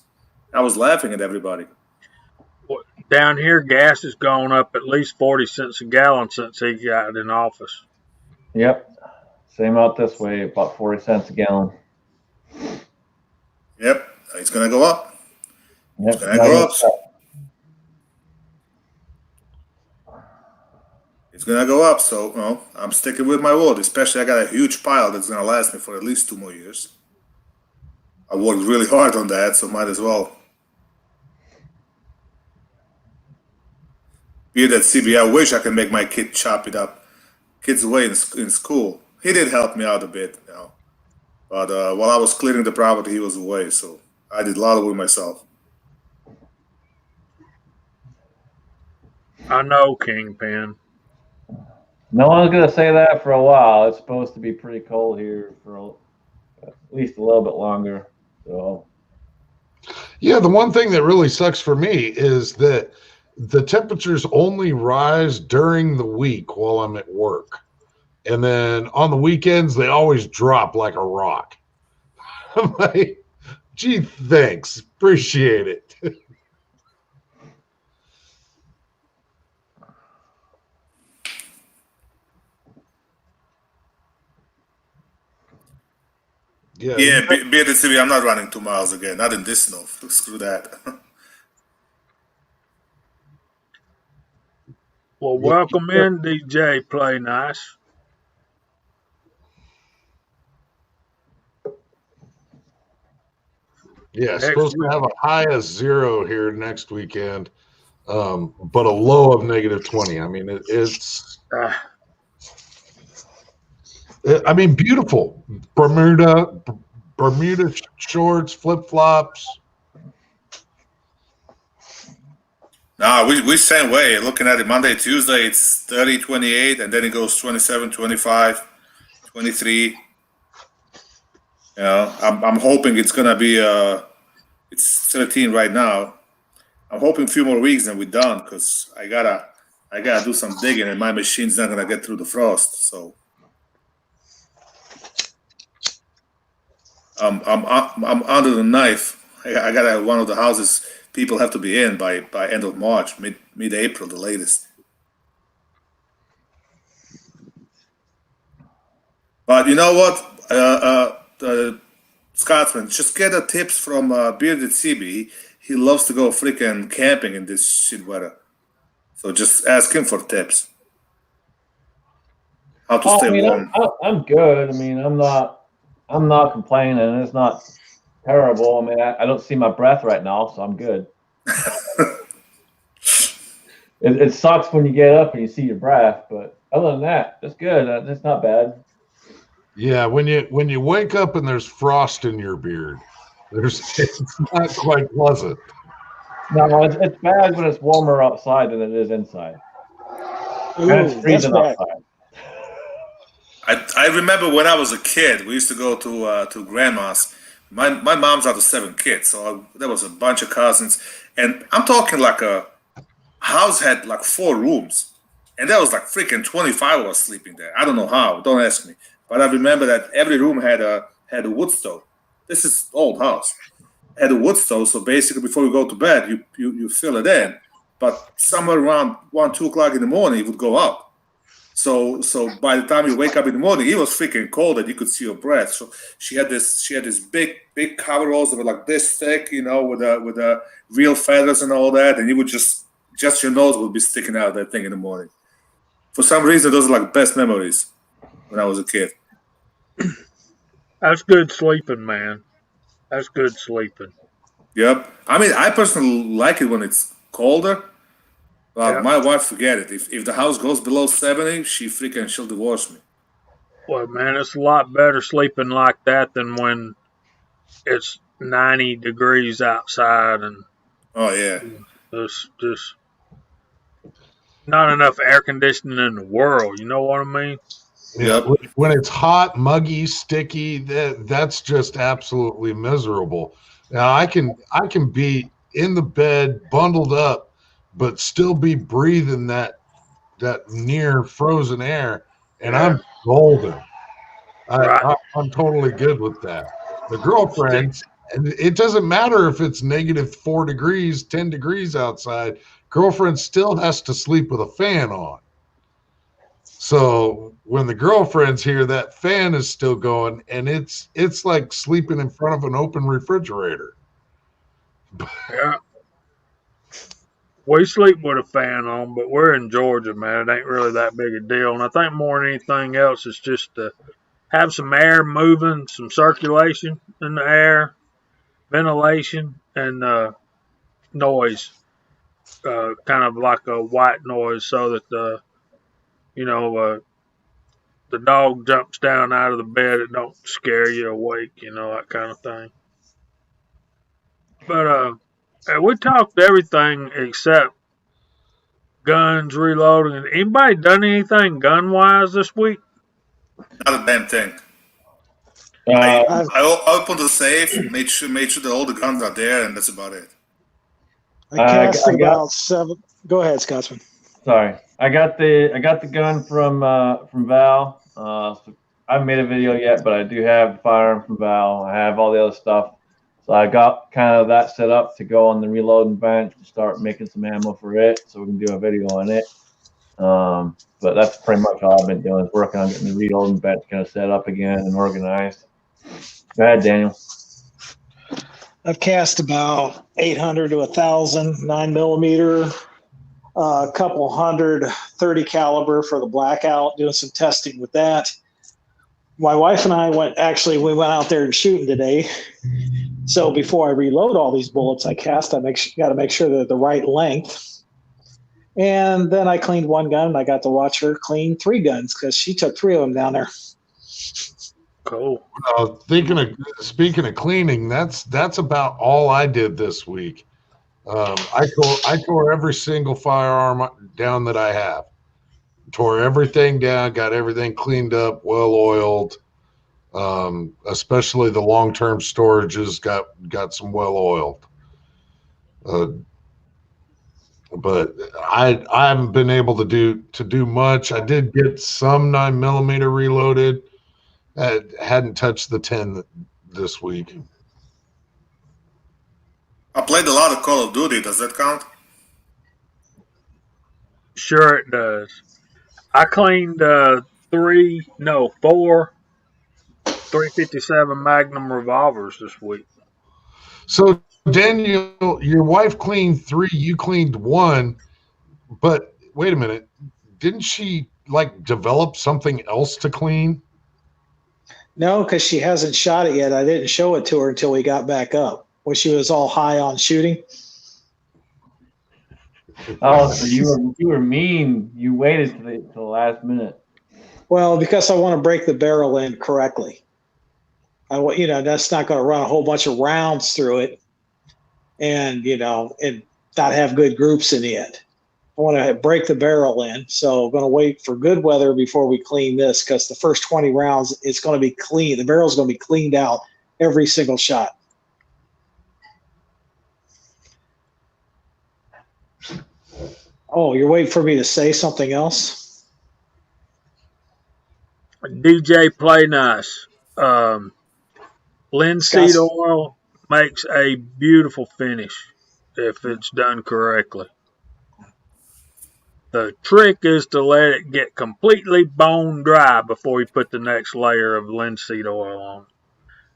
I was laughing at everybody. Down here, gas has gone up at least 40 cents a gallon since he got in office. Yep. Same out this way, about 40 cents a gallon. Yep. It's gonna go up. Yep. It's gonna go up. It's gonna go up, so I'm sticking with my word. Especially, I got a huge pile that's gonna last me for at least 2 more years. I worked really hard on that, so might as well. Be that CB, I wish I could make my kid chop it up. Kid's away in school. He did help me out a bit, but while I was clearing the property, he was away, so I did a lot of it myself. I know, Kingpin. No one's going to say that for a while. It's supposed to be pretty cold here for at least a little bit longer. So, yeah, the one thing that really sucks for me is that the temperatures only rise during the week while I'm at work. And then on the weekends, they always drop like a rock. I'm like, gee, thanks. Appreciate it. Yeah, Bearded CB, I'm not running 2 miles again. Not in this snow. Screw that. Well, welcome in, DJ Play Nice. Yeah, supposed to have a high of 0 here next weekend, but a low of -20. I mean, it's beautiful. Bermuda shorts, flip-flops. No, we same way. Looking at it Monday, Tuesday, it's 30, 28, and then it goes 27, 25, 23. I'm hoping it's gonna be it's 13 right now. I'm hoping a few more weeks and we're done because I gotta do some digging and my machine's not gonna get through the frost. So I'm under the knife. I got one of the houses people have to be in by end of March, mid-April, the latest. But you know what? Scotsman, just get the tips from Bearded CB. He loves to go freaking camping in this shit weather. So just ask him for tips. How to stay warm. I'm good. I mean, I'm not complaining. It's not terrible. I mean, I don't see my breath right now, so I'm good. It sucks when you get up and you see your breath, but other than that, it's good. It's not bad. Yeah, when you wake up and there's frost in your beard, it's not quite pleasant. No, it's bad when it's warmer outside than it is inside. Ooh, And it's freezing that's outside. I remember when I was a kid, we used to go to grandma's. My mom's out of 7 kids, so there was a bunch of cousins, and I'm talking like a house had like 4 rooms, and there was like freaking 25 of us sleeping there. I don't know how. Don't ask me, but I remember that every room had a wood stove. this is old house. Had a wood stove, so basically before you go to bed, you fill it in. But somewhere around 1, 2 o'clock in the morning, it would go out. So by the time you wake up in the morning, it was freaking cold and you could see your breath. So she had this big coveralls that were like this thick, with the real feathers and all that, and you would just your nose would be sticking out of that thing in the morning. For some reason, those are like best memories when I was a kid. That's good sleeping, man. That's good sleeping. Yep. I mean, I personally like it when it's colder. Well, Yep. my wife, forget it. If the house goes below 70, she'll divorce me. Well, man, it's a lot better sleeping like that than when it's 90 degrees outside and Oh yeah. there's just not enough air conditioning in the world. You know what I mean? Yeah, Yep. when it's hot, muggy, sticky, that's just absolutely miserable. Now I can be in the bed bundled up, but still be breathing that near frozen air, and I'm golden. Right. I'm totally good with that. The girlfriends, and it doesn't matter if it's -4 degrees, 10 degrees outside. Girlfriend still has to sleep with a fan on. So when the girlfriends hear that fan is still going, and it's like sleeping in front of an open refrigerator. Yeah. We sleep with a fan on, but we're in Georgia, man. It ain't really that big a deal. And I think more than anything else, it's just to have some air moving, some circulation in the air, ventilation, and noise. Kind of like a white noise so that the dog jumps down out of the bed, it don't scare you awake, that kind of thing. But we talked everything except guns, reloading. Anybody done anything gun wise this week? Not a damn thing. Uh, I opened the safe, made sure that all the guns are there, and that's about it. I cast about 7. Go ahead, Scotsman. Sorry, I got the gun from Val. So I haven't made a video yet, but I do have the firearm from Val. I have all the other stuff, so I got kind of that set up to go on the reloading bench to start making some ammo for it, so we can do a video on it. But that's pretty much all I've been doing, is working on getting the reloading bench kind of set up again and organized. Go ahead, Daniel. I've cast about 800 to 1,000 9mm, a couple hundred 30 caliber for the blackout, doing some testing with that. My wife and I went out there shooting today. So before I reload all these bullets I cast, got to make sure they're the right length. And then I cleaned one gun, and I got to watch her clean 3 guns because she took 3 of them down there. Cool. Speaking of cleaning, that's about all I did this week. I tore every single firearm down that I have. Tore everything down, got everything cleaned up, well oiled. Especially the long-term storages got some well oiled. But I haven't been able to do much. I did get some 9mm reloaded. I hadn't touched the 10 this week. I played a lot of Call of Duty. Does that count? Sure it does. I cleaned 4 357 Magnum revolvers this week. So Daniel, your wife cleaned 3, you cleaned 1, but wait a minute, didn't she develop something else to clean? No, because she hasn't shot it yet. I didn't show it to her until we got back up, when she was all high on shooting. Oh, so you were mean. You waited till the last minute. Well, because I want to break the barrel in correctly. That's not going to run a whole bunch of rounds through it, and and not have good groups in the end. I want to break the barrel in, so I'm going to wait for good weather before we clean this, because the first 20 rounds, it's going to be clean. The barrel's going to be cleaned out every single shot. Oh, you're waiting for me to say something else? DJ Play Nice. Linseed Scott's- oil makes a beautiful finish if it's done correctly. The trick is to let it get completely bone dry before you put the next layer of linseed oil on.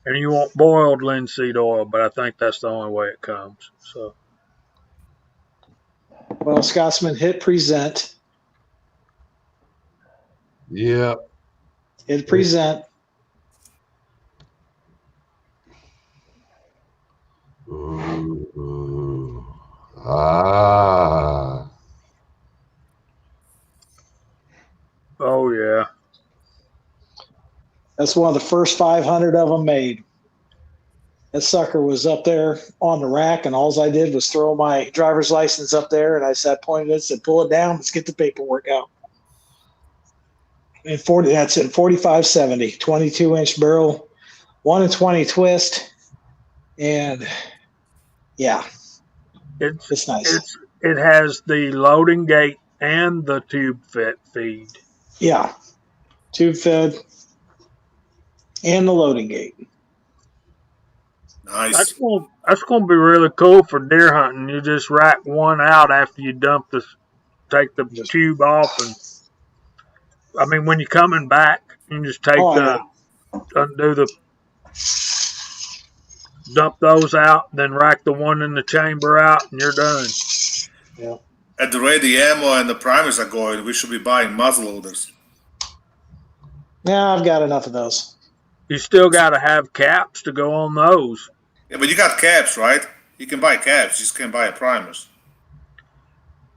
And you want boiled linseed oil, but I think that's the only way it comes. So Well, Scotsman, hit present. Yeah. Hit present. Ooh. Ah. oh yeah. That's one of the first 500 of them made. That sucker was up there on the rack, and all I did was throw my driver's license up there, and I pointed it, said, pull it down, let's get the paperwork out. And 40, that's it, 4570, 22-inch barrel, 1 and 20 twist, and yeah, it's nice. It has the loading gate and the tube feed. Yeah, tube fed and the loading gate. Nice. That's going to be really cool for deer hunting. You just rack one out after you take the tube off, and I mean when you're coming back, you just dump those out, then rack the one in the chamber out, and you're done. Yeah. At the rate the ammo and the primers are going, we should be buying muzzle loaders. Yeah, I've got enough of those. You still got to have caps to go on those. Yeah, but you got caps, right? You can buy caps, you just can't buy primers.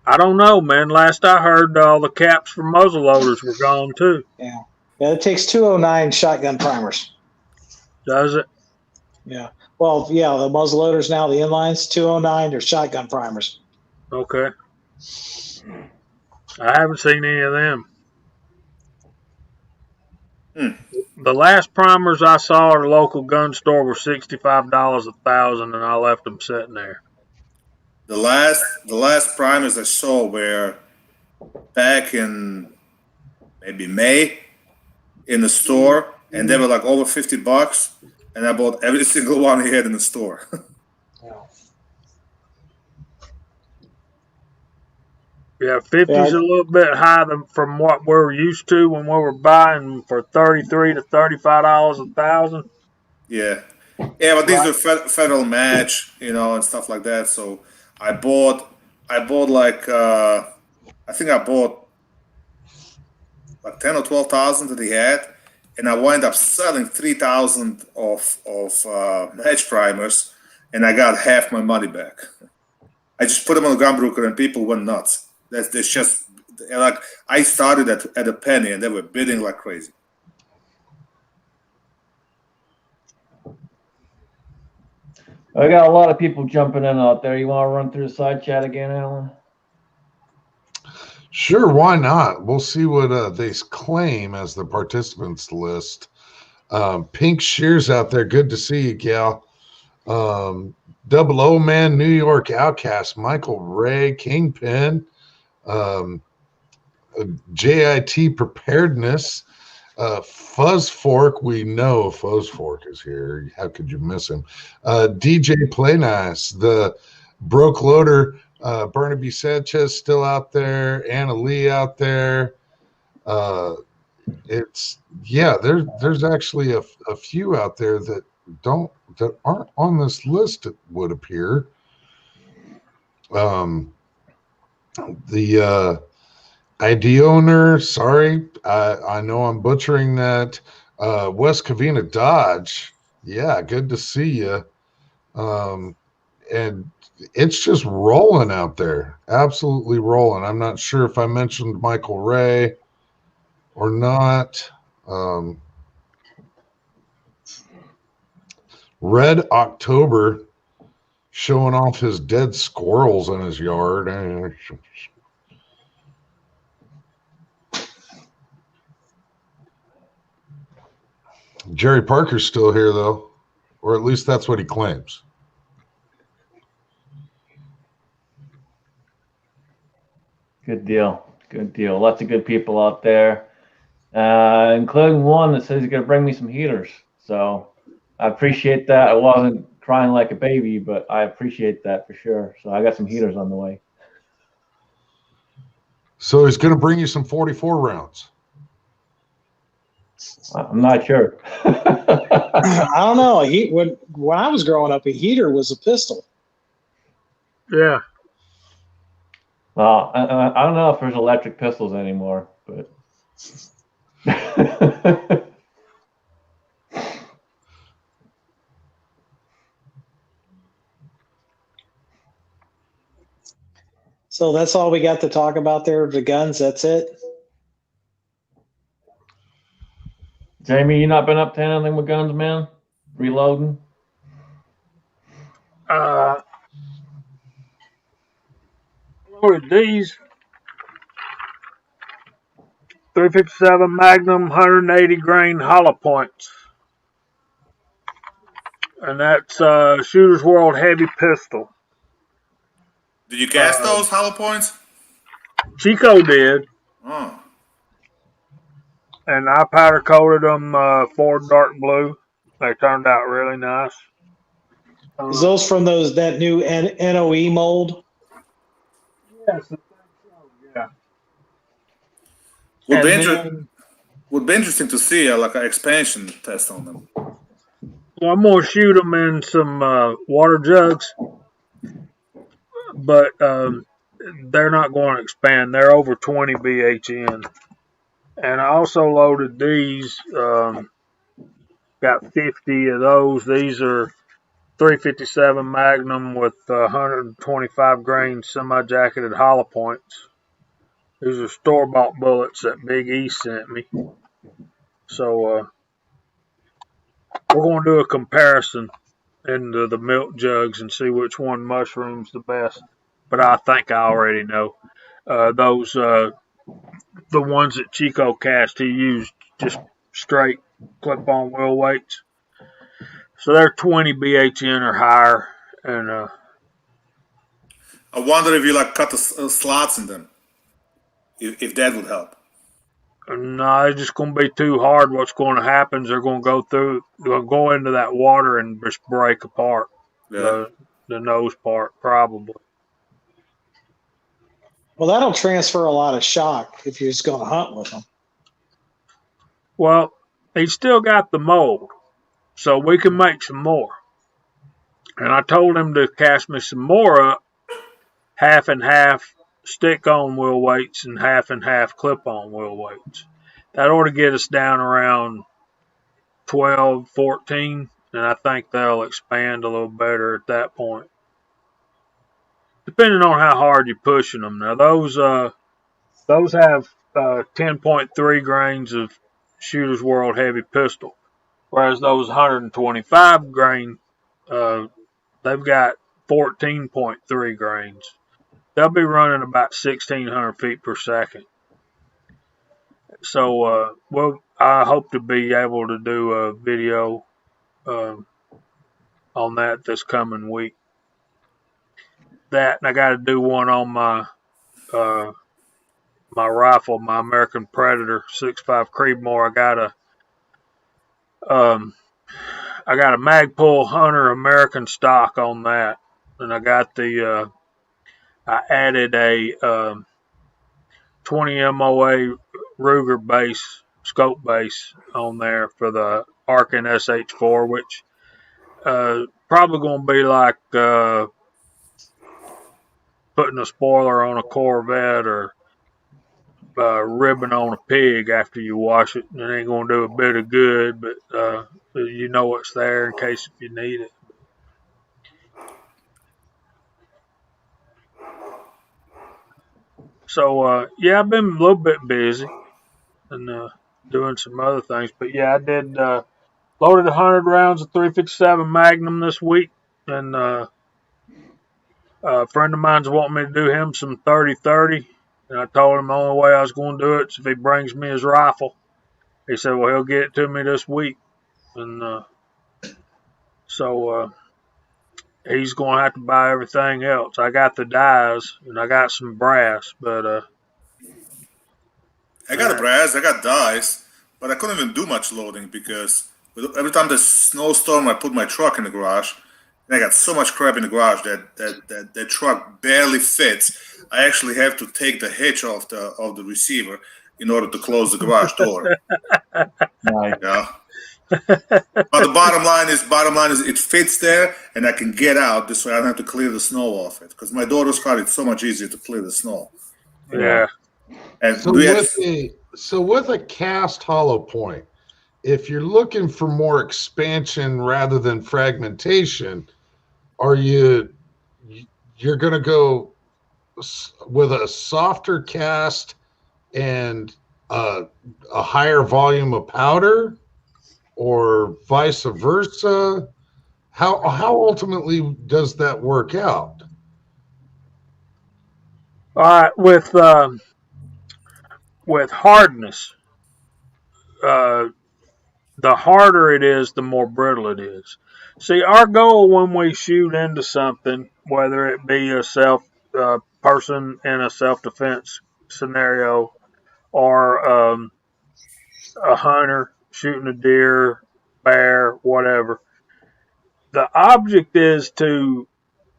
I don't know, man. Last I heard, all the caps for muzzle loaders were gone too. Yeah, it takes 209 shotgun primers. Does it? Yeah. Well, yeah, the muzzle loaders now, the inlines, 209, they're shotgun primers. Okay. I haven't seen any of them. The last primers I saw at a local gun store were $65 1,000, and I left them sitting there. The last primers I saw were back in maybe May in the store, and they were like over $50, and I bought every single one he had in the store. Yeah, 50's a little bit high from what we're used to when we were buying for $33 to $35 1,000. Yeah, but these are federal match, and stuff like that. So I bought like I think I bought like 10 or 12,000 that he had, and I wound up selling 3,000 of match primers, and I got half my money back. I just put them on the Gunbroker, and people went nuts. That's just like I started at a penny, and they were bidding like crazy. I got a lot of people jumping in out there. You want to run through the side chat again, Alan? Sure, why not? We'll see what they claim as the participants list. Pink Shears out there. Good to see you, gal. Double O Man, New York Outcast, Michael Ray, Kingpin, JIT Preparedness, Fuzz Fork. We know Fuzz Fork is here. How could you miss him? DJ Play Nice, the Broke Loader, Burnaby Sanchez still out there, Anna Lee out there. There's actually a few out there that aren't on this list, it would appear. The ID owner, sorry, I know I'm butchering that. West Covina Dodge, yeah, good to see you. And it's just rolling out there, absolutely rolling. I'm not sure if I mentioned Michael Ray or not. Red October showing off his dead squirrels in his yard. Jerry Parker's still here, though, or at least that's what he claims. Good deal. Good deal. Lots of good people out there, including one that says he's going to bring me some heaters. So I appreciate that. I wasn't crying like a baby, but I appreciate that for sure. So I got some heaters on the way. So he's going to bring you some 44 rounds. I'm not sure. I don't know. When I was growing up, a heater was a pistol. Yeah. Well, I don't know if there's electric pistols anymore, but. So that's all we got to talk about there. The guns. That's it. Jamie, you not been up to anything with guns, man? Reloading? Loaded these 357 Magnum 180 grain hollow points. And that's Shooter's World heavy pistol. Did you cast those hollow points? Chico did. Oh. And I powder coated them Ford dark blue. They turned out really nice. Is those from that new NOE mold? Yes, I think so. Yeah. Would be interesting to see like an expansion test on them. Well, I'm gonna shoot them in some water jugs, but they're not going to expand. They're over 20 BHN. And I also loaded these. Got 50 of those. These are 357 Magnum with 125 grain semi-jacketed hollow points. These are store-bought bullets that Big E sent me. So we're going to do a comparison into the milk jugs and see which one mushrooms the best. But I think I already know. Those, the ones that Chico cast, he used just straight clip-on wheel weights. So they're 20 BHN or higher. And I wonder if you like cut the slots in them. If that would help. No, it's just going to be too hard. What's going to happen is they're going to go into that water and just break apart. Yeah. The nose part, probably. Well, that'll transfer a lot of shock if you're just going to hunt with them. Well, he's still got the mold, so we can make some more. And I told him to cast me some more up, half and half stick-on wheel weights and half and half clip-on wheel weights. That ought to get us down around 12, 14, and I think they'll expand a little better at that point. Depending on how hard you're pushing them. Now, those have 10.3 grains of Shooter's World heavy pistol, whereas those 125 grain, they've got 14.3 grains. They'll be running about 1,600 feet per second. So, I hope to be able to do a video on that this coming week. That, and I got to do one on my my rifle, my American Predator 6.5 Creedmoor. I got a Magpul Hunter American stock on that, and I got I added a 20 MOA Ruger base, scope base on there for the Arkin SH4, which probably going to be like putting a spoiler on a Corvette or ribbon on a pig after you wash it. It ain't going to do a bit of good, but you know it's there in case if you need it. So, yeah, I've been a little bit busy and doing some other things. But, yeah, I did loaded 100 rounds of 357 Magnum this week. And a friend of mine's wanting me to do him some 30-30. And I told him the only way I was going to do it is if he brings me his rifle. He said, well, he'll get it to me this week. And so he's going to have to buy everything else. I got the dies and I got some brass, but I got a brass, I got dies, but I couldn't even do much loading because But every time there's snowstorm, I put my truck in the garage, and I got so much crap in the garage that truck barely fits. I actually have to take the hitch off the receiver in order to close the garage door. Nice. Yeah. But the bottom line is it fits there, and I can get out this way. I don't have to clear the snow off it because my daughter's car, it's so much easier to clear the snow. Yeah. And So with a cast hollow point, if you're looking for more expansion rather than fragmentation, you're going to go with a softer cast and a higher volume of powder, or vice versa? How ultimately does that work out? All right, with hardness, the harder it is, the more brittle it is. See, our goal when we shoot into something, whether it be a person in a self-defense scenario, or a hunter shooting a deer, bear, whatever, the object is to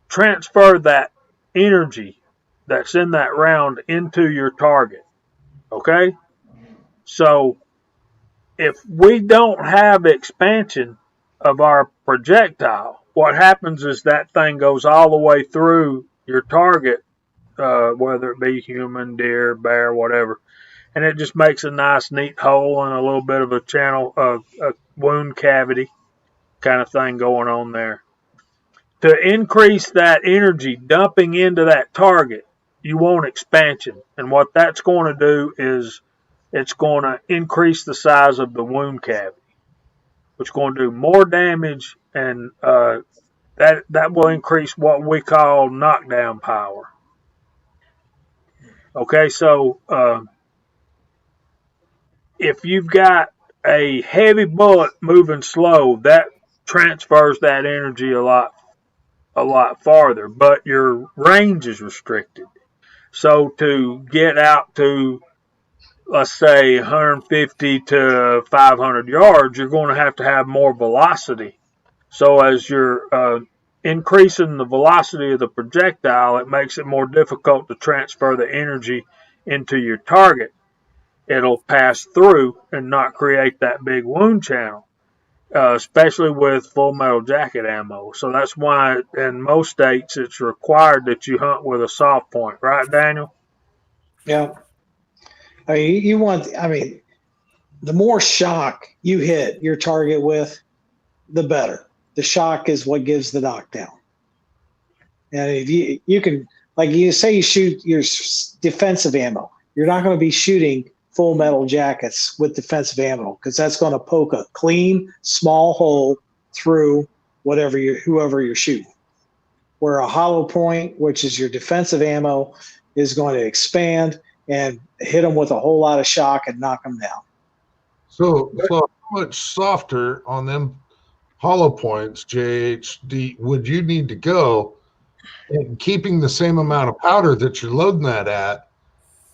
transfer that energy that's in that round into your target. Okay? So if we don't have expansion of our projectile, what happens is that thing goes all the way through your target, whether it be human, deer, bear, whatever, and it just makes a nice, neat hole and a little bit of a channel, a wound cavity kind of thing going on there. To increase that energy dumping into that target, you want expansion. And what that's going to do is it's going to increase the size of the wound cavity, which is going to do more damage, and that will increase what we call knockdown power. Okay, so if you've got a heavy bullet moving slow, that transfers that energy a lot farther, but your range is restricted. So to get out to, let's say, 150 to 500 yards, you're going to have more velocity. So as you're increasing the velocity of the projectile, it makes it more difficult to transfer the energy into your target. It'll pass through and not create that big wound channel, especially with full metal jacket ammo. So that's why in most states it's required that you hunt with a soft point, right, Daniel? Yeah. I mean, the more shock you hit your target with, the better. The shock is what gives the knockdown. And if you can, like you say, you shoot your defensive ammo, you're not going to be shooting full metal jackets with defensive ammo because that's going to poke a clean, small hole through whoever you're shooting. Where a hollow point, which is your defensive ammo, is going to expand and hit them with a whole lot of shock and knock them down. So how much softer on them hollow points, JHD, would you need to go in keeping the same amount of powder that you're loading that at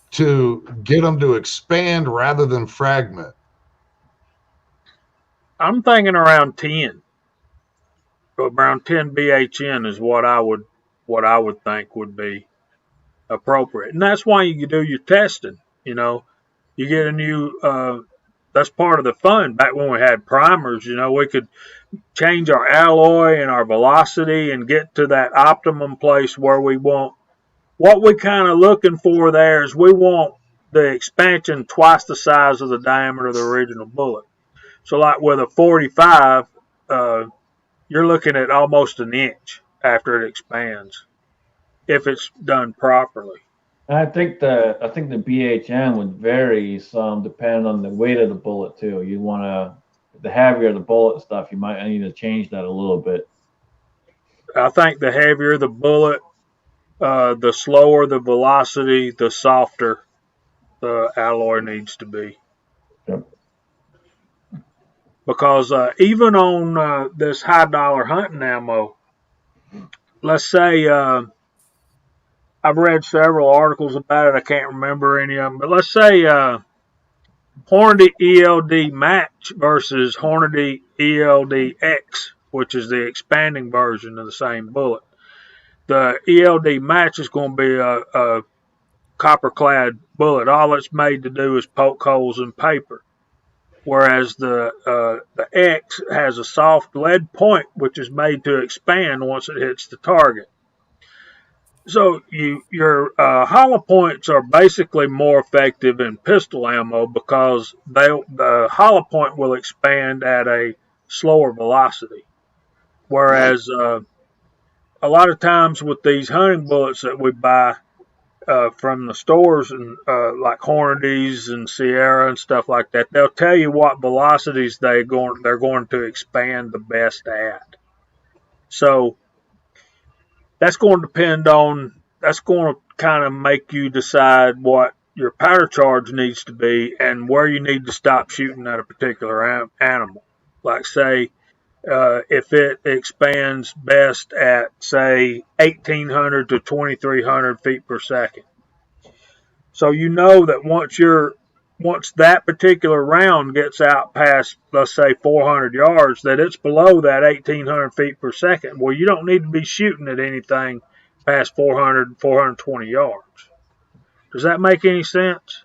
to get them to expand rather than fragment? I'm thinking around 10. Around 10 BHN is what I would think would be appropriate. And that's why you do your testing. You know, you get a new, that's part of the fun. Back when we had primers, you know, we could change our alloy and our velocity and get to that optimum place where we want. What we kind of looking for there is we want the expansion twice the size of the diameter of the original bullet. So like with a 45, you're looking at almost an inch after it expands, if it's done properly. I think the BHN would vary some depending on the weight of the bullet too. You want the heavier the bullet stuff, you might need to change that a little bit. I think the heavier the bullet, the slower the velocity, the softer the alloy needs to be. Yep. Because even on this high dollar hunting ammo, let's say I've read several articles about it. I can't remember any of them, but let's say Hornady ELD Match versus Hornady ELD-X, which is the expanding version of the same bullet. The ELD Match is going to be a copper-clad bullet. All it's made to do is poke holes in paper, whereas the X has a soft lead point, which is made to expand once it hits the target. So your hollow points are basically more effective in pistol ammo because the hollow point will expand at a slower velocity, whereas a lot of times with these hunting bullets that we buy from the stores and like Hornady's and Sierra and stuff like that, they'll tell you what velocities they're going to expand the best at. So that's going to kind of make you decide what your powder charge needs to be and where you need to stop shooting at a particular animal. Like say, if it expands best at say 1,800 to 2,300 feet per second. So you know that once that particular round gets out past, let's say 400 yards, that it's below that 1,800 feet per second. Well, you don't need to be shooting at anything past 400, 420 yards. Does that make any sense?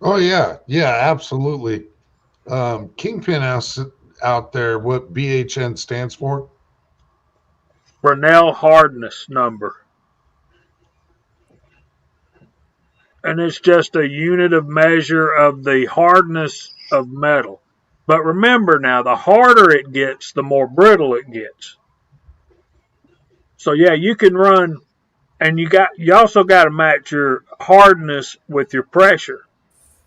Oh yeah, absolutely. Kingpin asks out there what BHN stands for. Bresnell hardness number. And it's just a unit of measure of the hardness of metal. But remember now, the harder it gets, the more brittle it gets. So yeah, you can run, and you also got to match your hardness with your pressure.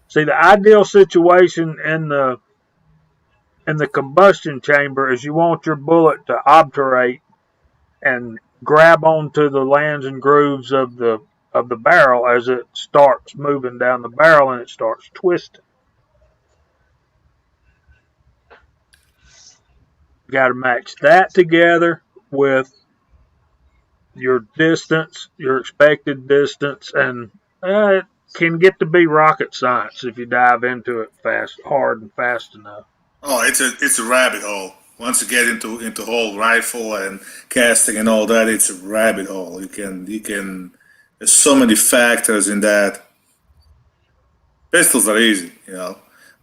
See, the ideal situation in the combustion chamber is you want your bullet to obturate and grab onto the lands and grooves of the barrel as it starts moving down the barrel and it starts twisting. You got to match that together with your distance, your expected distance, and it can get to be rocket science if you dive into it hard and fast enough. Oh, it's a rabbit hole. Once you get into whole rifle and casting and all that, it's a rabbit hole. You can. There's so many factors in that. Pistols are easy,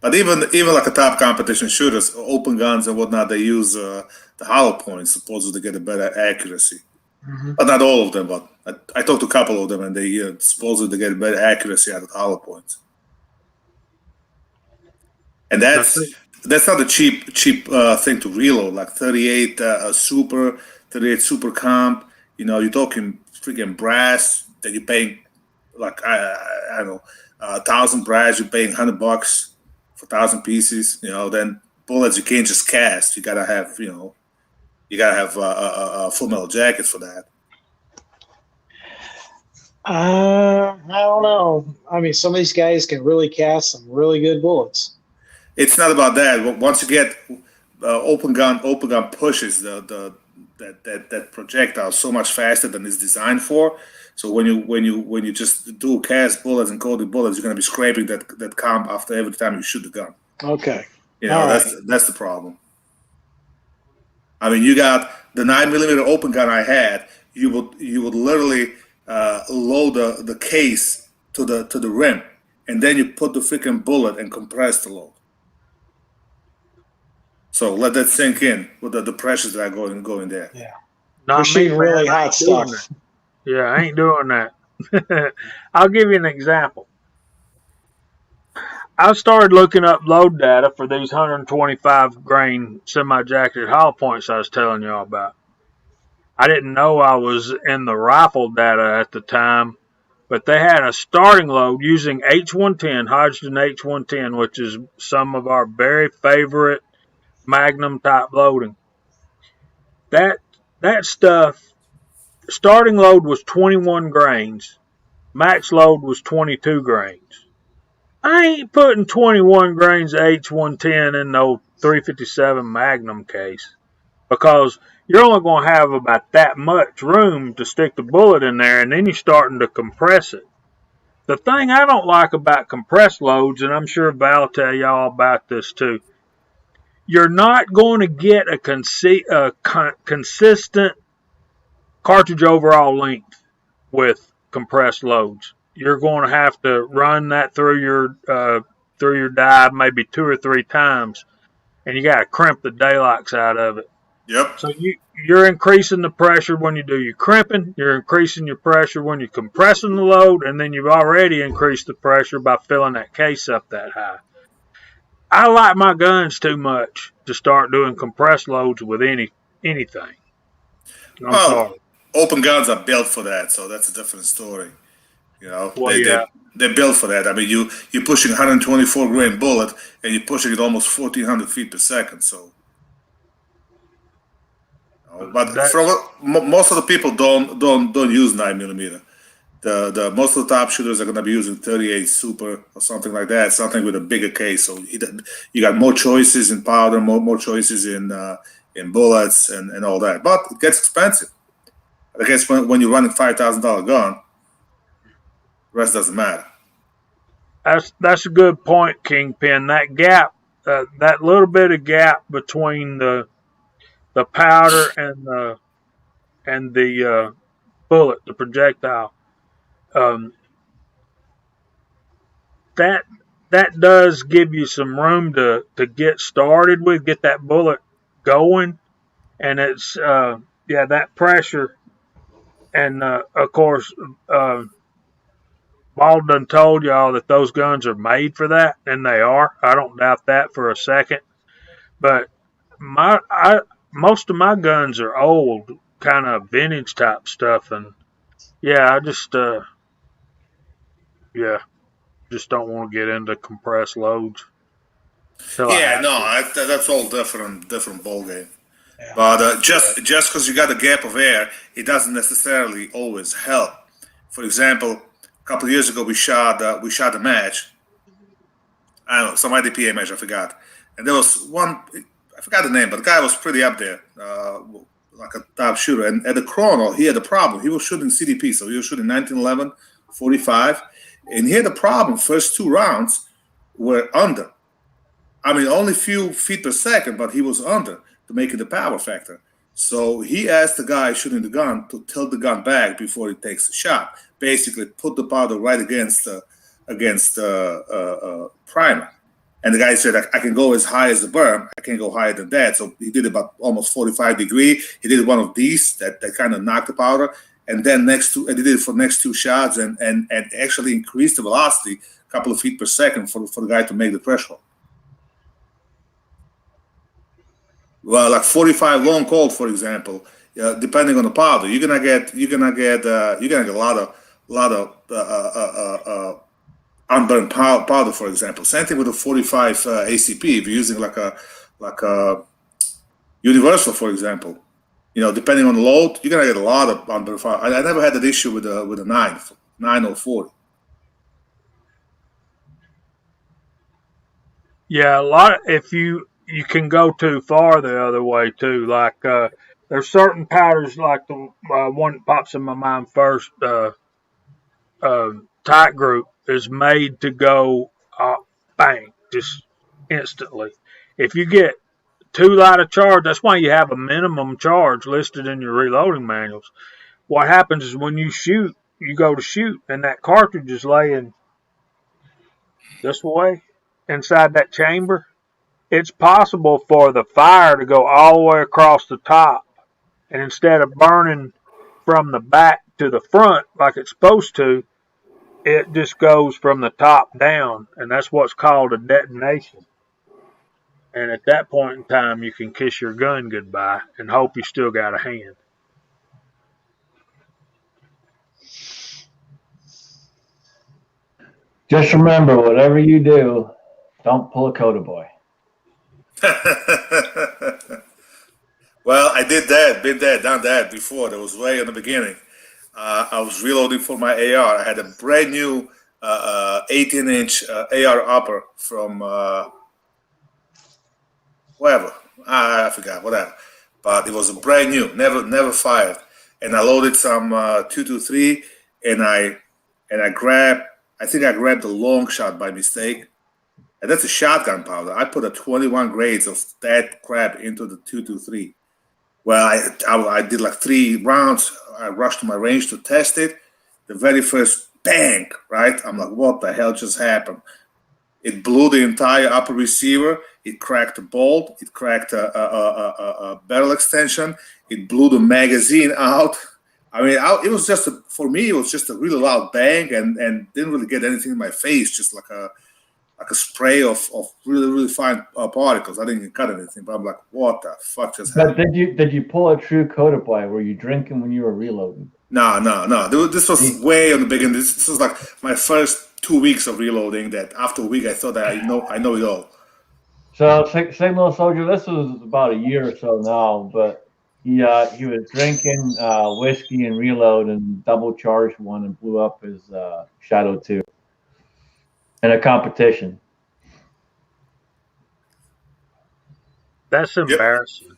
but even like a top competition shooters, open guns and whatnot, they use the hollow points supposedly to get a better accuracy. Mm-hmm. But not all of them. But I talked to a couple of them, and they supposedly get a better accuracy out of the hollow points. And that's not a cheap thing to reload. Like 38 Super, 38 Super Comp. You're talking freaking brass that you're paying like I don't know, 1,000 brass. You're paying $100 for 1,000 pieces. Then bullets you can't just cast. You gotta have a full metal jacket for that. I don't know. I mean, some of these guys can really cast some really good bullets. It's not about that. Once you get open gun pushes that projectile so much faster than it's designed for. So when you just do cast bullets and coated bullets, you're going to be scraping that comp after every time you shoot the gun. Okay. That's the problem. I mean, you got the 9mm open gun I had. You would literally load the case to the rim, and then you put the freaking bullet and compress the load. So let that sink in with the pressures that are going there. Yeah. Not me, really hot stuff. Yeah, I ain't doing that. I'll give you an example. I started looking up load data for these 125 grain semi-jacketed hollow points I was telling y'all about. I didn't know I was in the rifle data at the time, but they had a starting load using H110, Hodgdon H110, which is some of our very favorite Magnum type loading. That stuff, starting load was 21 grains. Max load was 22 grains. I ain't putting 21 grains of H110 in no 357 Magnum case because you're only going to have about that much room to stick the bullet in there, and then you're starting to compress it. The thing I don't like about compressed loads, and I'm sure Val will tell y'all about this too, you're not going to get a consistent cartridge overall length with compressed loads. You're going to have to run that through your dive maybe 2 or 3 times, and you got to crimp the daylights out of it. Yep. So you're increasing the pressure when you do your crimping. You're increasing your pressure when you're compressing the load, and then you've already increased the pressure by filling that case up that high. I like my guns too much to start doing compressed loads with anything. I'm sorry. Open guns are built for that, so that's a different story. You know, Well, they're built for that. I mean, you're pushing 124 grain bullet, and you're pushing it almost 1,400 feet per second. So, but most of the people don't use 9mm. The most of the top shooters are going to be using 38 Super or something like that, something with a bigger case. So you got more choices in powder, more choices in bullets and all that. But it gets expensive. I guess when you're running $5,000 gun, the rest doesn't matter. That's a good point, Kingpin. That gap, that little bit of gap between the powder and the bullet, the projectile, that does give you some room to get started with, get that bullet going, and it's that pressure, and of course. Bald done told y'all that those guns are made for that, and they are. I don't doubt that for a second. But most of my guns are old, kind of vintage type stuff, and I just don't want to get into compressed loads. That's all different ballgame. Yeah. But just because you got a gap of air, it doesn't necessarily always help. For example, a couple of years ago, we shot a match. I don't know, some IDPA match, I forgot. And there was one, I forgot the name, but the guy was pretty up there, like a top shooter. And at the chrono, he had a problem. He was shooting CDP, so he was shooting 1911, 45. And he had a problem. First 2 rounds were under. I mean, only a few feet per second, but he was under to make it a power factor. So he asked the guy shooting the gun to tilt the gun back before he takes the shot. Basically, put the powder right against primer. And the guy said, I can go as high as the berm. I can't go higher than that. So he did about almost 45 degrees. He did one of these that kind of knocked the powder. And then he did it for next 2 shots and actually increased the velocity a couple of feet per second for the guy to make the threshold. Well, like 45 long cold, for example, depending on the powder, you're gonna get a lot of unburned powder, for example. Same thing with the 45 ACP. If you're using like a universal, for example, depending on the load, you're gonna get a lot of unburned powder. I never had that issue with a 9 or 40. Yeah, a lot. If you can go too far the other way too. Like there's certain powders, like the one that pops in my mind first. Tight Group is made to go bang, just instantly. If you get too light a charge, that's why you have a minimum charge listed in your reloading manuals. What happens is when you shoot, you go to shoot, and that cartridge is laying this way inside that chamber. It's possible for the fire to go all the way across the top, and instead of burning from the back to the front like it's supposed to, it just goes from the top down, and that's what's called a detonation. And at that point in time, you can kiss your gun goodbye and hope you still got a hand. Just remember, whatever you do, don't pull a Coda Boy. Well, I did that, done that before. That was way in the beginning. I was reloading for my AR. I had a brand new 18-inch AR upper from wherever. I forgot, whatever. But it was a brand new, never fired. And I loaded some 223, and I grabbed the long shot by mistake. and that's a shotgun powder. I put a 21 grades of that crap into the 223. Well, I did like 3 rounds. I rushed to my range to test it. The very first bang, right? I'm like, what the hell just happened? It blew the entire upper receiver. It cracked a bolt. It cracked a barrel extension. It blew the magazine out. I mean, it was just for me. It was just a really loud bang, and didn't really get anything in my face. Just like a spray of really, really fine particles. I didn't even cut anything, but I'm like, what the fuck just happened? But did you pull a true Codaply? Were you drinking when you were reloading? No. This was way on the beginning. This was like my first 2 weeks of reloading. That after a week, I thought that I know it all. So St. Louis Soldier, this was about a year or so now, but he was drinking whiskey and reload and double charged one and blew up his Shadow 2 in a competition. That's embarrassing.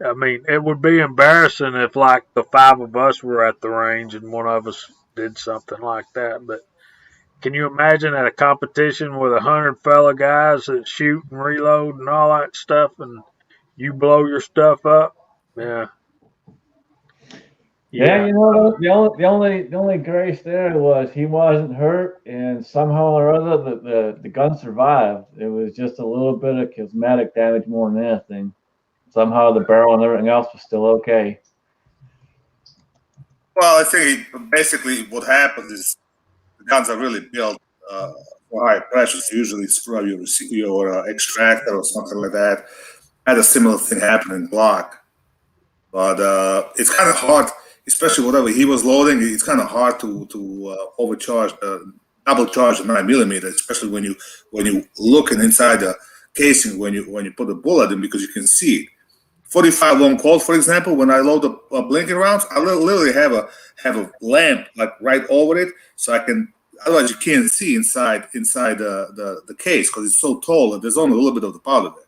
I mean, it would be embarrassing if, like, the 5 of us were at the range and one of us did something like that. But can you imagine at a competition with 100 fellow guys that shoot and reload and all that stuff, and you blow your stuff up? Yeah. Yeah, you know, the only grace there was he wasn't hurt, and somehow or other the gun survived. It was just a little bit of cosmetic damage more than anything. Somehow the barrel and everything else was still okay. Well, I think basically what happens is the guns are really built for high pressures. Usually screw your extractor or something like that. I had a similar thing happen in Glock. But it's kind of hard, especially whatever he was loading, it's kind of hard to overcharge, double charge the 9mm, especially when you looking inside the casing when you put a bullet in, because you can see it. 45 long Colt, for example, when I load a blinking rounds, I literally have a lamp like right over it, so I can. Otherwise, you can't see inside the case because it's so tall and there's only a little bit of the powder there.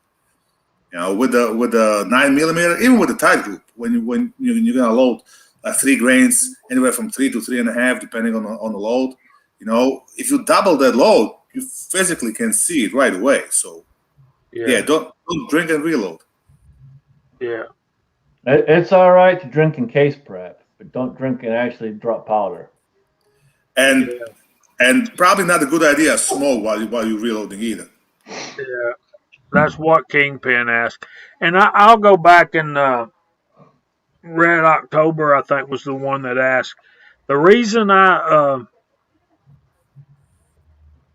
You know, with the 9mm, even with the tight group, when you're gonna load 3 grains, anywhere from 3 to 3.5, depending on the load. You know, if you double that load, you physically can see it right away. So yeah don't drink and reload. Yeah. It's all right to drink in case prep, but don't drink and actually drop powder. And probably not a good idea to smoke while you're reloading either. Yeah. That's what Kingpin asked. And I'll go back and Red October, I think, was the one that asked. The reason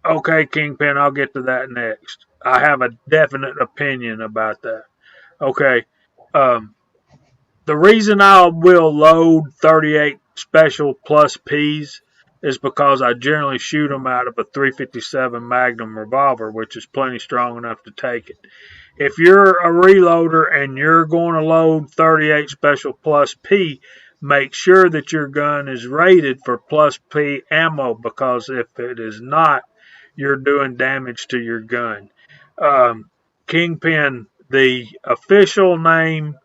okay, Kingpin, I'll get to that next. I have a definite opinion about that. Okay. The reason I will load 38 Special Plus Ps is because I generally shoot them out of a .357 Magnum revolver, which is plenty strong enough to take it. If you're a reloader and you're going to load 38 Special Plus P, make sure that your gun is rated for Plus P ammo, because if it is not, you're doing damage to your gun. Kingpin, the official name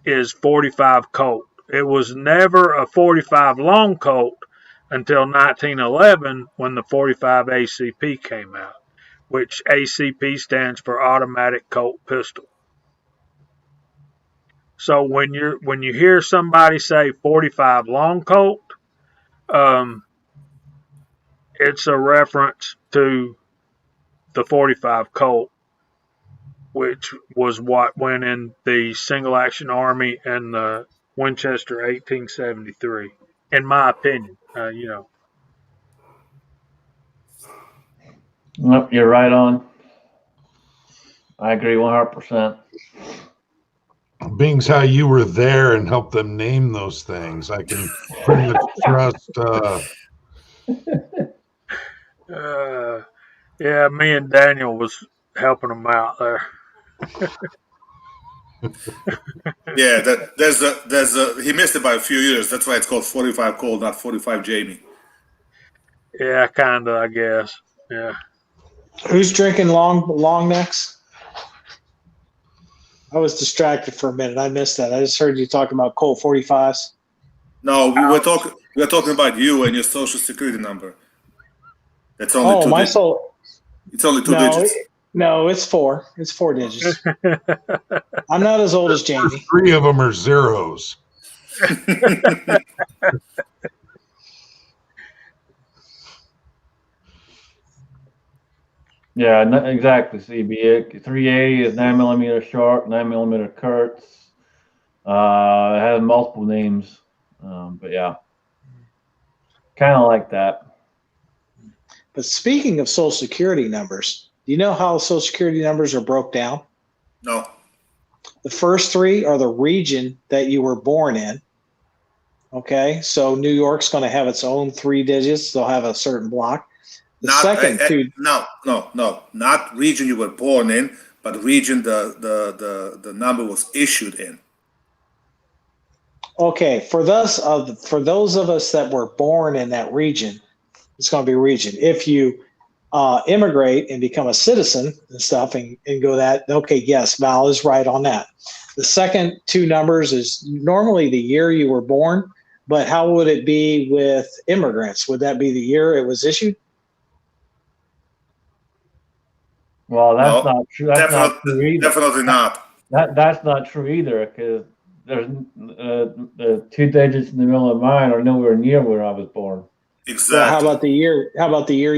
is 45 Colt. It was never a 45 Long Colt until 1911 when the 45 ACP came out, which ACP stands for Automatic Colt Pistol. So when you hear somebody say 45 Long Colt, it's a reference to the 45 Colt, which was what went in the Single Action Army and the Winchester 1873, in my opinion. Nope, you're right on. I agree 100%. Being how you were there and helped them name those things, I can pretty much trust. Yeah, me and Daniel was helping them out there. Yeah, there's a he missed it by a few years. That's why it's called 45 Colt, not 45 Jamie. Yeah, kinda, I guess. Yeah. Who's drinking long necks? I was distracted for a minute. I missed that. I just heard you talking about Colt 45s. No, we're talking about you and your social security number. That's only It's only two No, digits. no, it's 4. It's 4 digits. I'm not as old as Jamie. 3 of them are zeros. Yeah, exactly. CB 380 is 9mm Sharp, 9mm Kurtz. It has multiple names, but yeah, kind of like that. But speaking of Social Security numbers, do you know how Social Security numbers are broke down? No. The first 3 are the region that you were born in. Okay, so New York's going to have its own 3 digits. They'll have a certain block. The second 2. No. Not region you were born in, but region the number was issued in. Okay, for those of us that were born in that region, it's going to be region. If you immigrate and become a citizen and stuff and go that, okay, yes, Val is right on that. The second 2 numbers is normally the year you were born, but how would it be with immigrants? Would that be the year it was issued? Well, that's No, not true. That's not true either. Definitely not. That's not true either, because there's the 2 digits in the middle of mine are nowhere near where I was born. Exactly. Well, how about the year? How about the year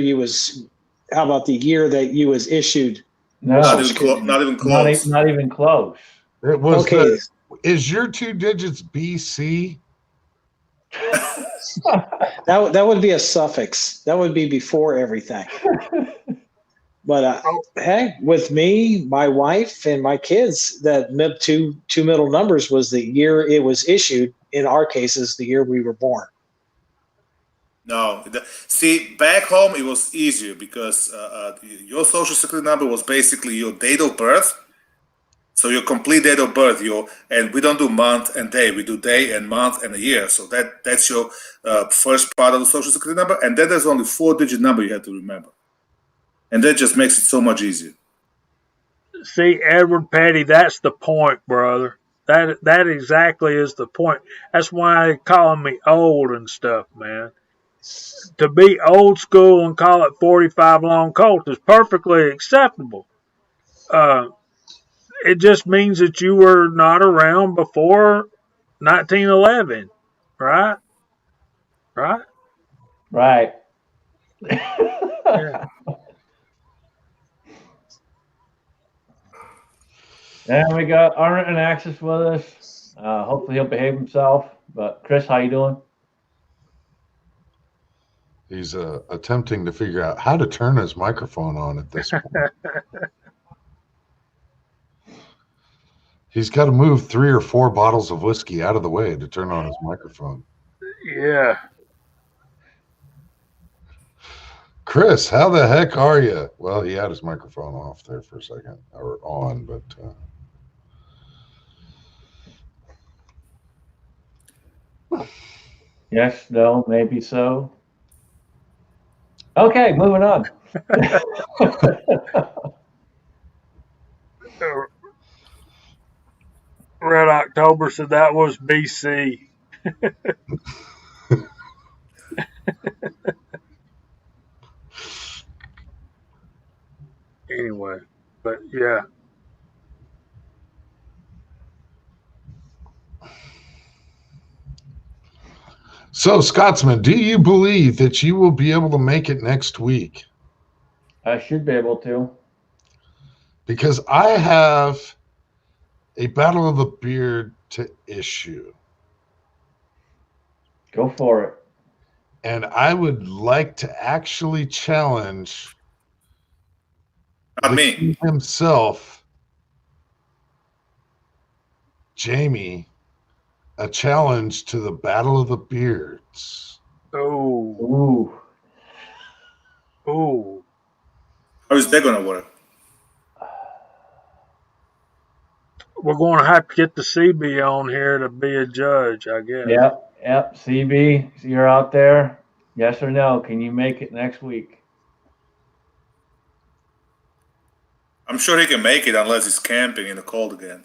that you was issued? No, Not even close. Not even close. It was Okay. is your 2 digits BC? That would be a suffix. That would be before everything. But hey, with me, my wife, and my kids, that two middle numbers was the year it was issued. In our cases, the year we were born. No. See, back home it was easier because your social security number was basically your date of birth. So your complete date of birth, and we don't do month and day. We do day and month and a year. So that's your first part of the social security number. And then there's only 4-digit number you have to remember. And that just makes it so much easier. See, Edward Petty, that's the point, brother. That exactly is the point. That's why they call me old and stuff, man. To be old school and call it 45 Long Colt is perfectly acceptable. It just means that you were not around before 1911, right? Right? Right. Yeah. And we got Arnott and Axis with us. Hopefully he'll behave himself. But Chris, how you doing? He's attempting to figure out how to turn his microphone on at this point. He's got to move 3 or 4 bottles of whiskey out of the way to turn on his microphone. Yeah. Chris, how the heck are you? Well, he had his microphone off there for a second, or on, but Yes, no, maybe so. Okay, moving on. Red October said that was BC. Anyway, but yeah. So, Scotsman, do you believe that you will be able to make it next week? I should be able to. Because I have a Battle of the Beard to issue. Go for it. And I would like to actually challenge Not me. himself, Jamie, a challenge to the Battle of the Beards. Oh. Ooh. Ooh. How is that going to work? We're going to have to get the CB on here to be a judge, I guess. Yep. CB, you're out there. Yes or no? Can you make it next week? I'm sure he can make it unless he's camping in the cold again.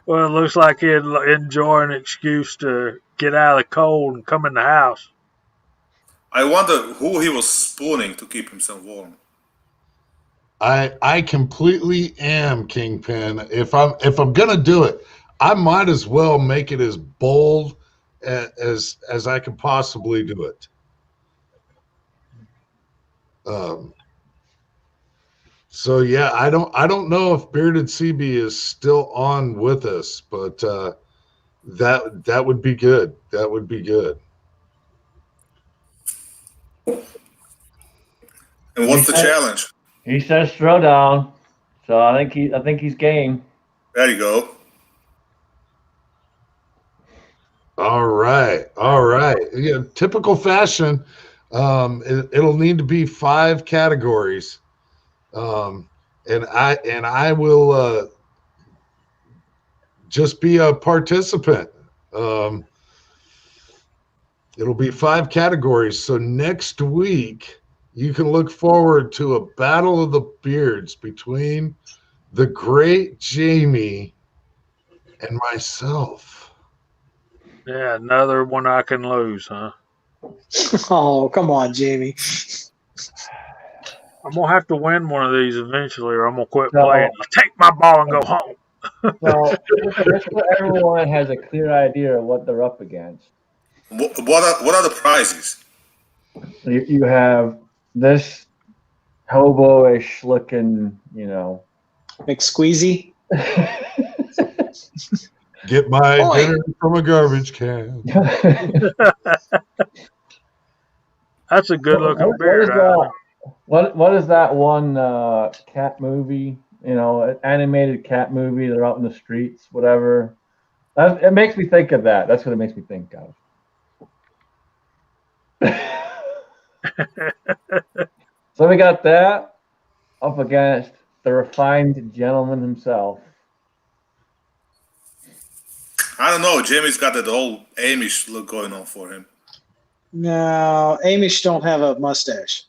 Well, it looks like he'd enjoy an excuse to get out of the cold and come in the house. I wonder who he was spooning to keep himself warm. I completely am Kingpin. If I'm gonna do it, I might as well make it as bold as I can possibly do it. So yeah, I don't know if Bearded CB is still on with us, but that would be good. That would be good. And what's the challenge? He says throwdown, so I think he's game. There you go. All right. Yeah, typical fashion. It'll need to be 5 categories, and I will just be a participant. It'll be 5 categories. So next week, you can look forward to a battle of the beards between the great Jamie and myself. Yeah, another one I can lose, huh? Oh, come on, Jamie. I'm gonna have to win one of these eventually, or I'm gonna quit No. playing. I'll take my ball and go home. So just so everyone has a clear idea of what they're up against. What are the prizes? You have this hobo-ish looking, McSqueezy. Get my Boy. dinner from a garbage can. That's a good looking beard. What is that one cat movie? Animated cat movie. They're out in the streets, whatever. It makes me think of that. That's what it makes me think of. So we got that up against the refined gentleman himself. I don't know. Jamie's got that whole Amish look going on for him. No, Amish don't have a mustache.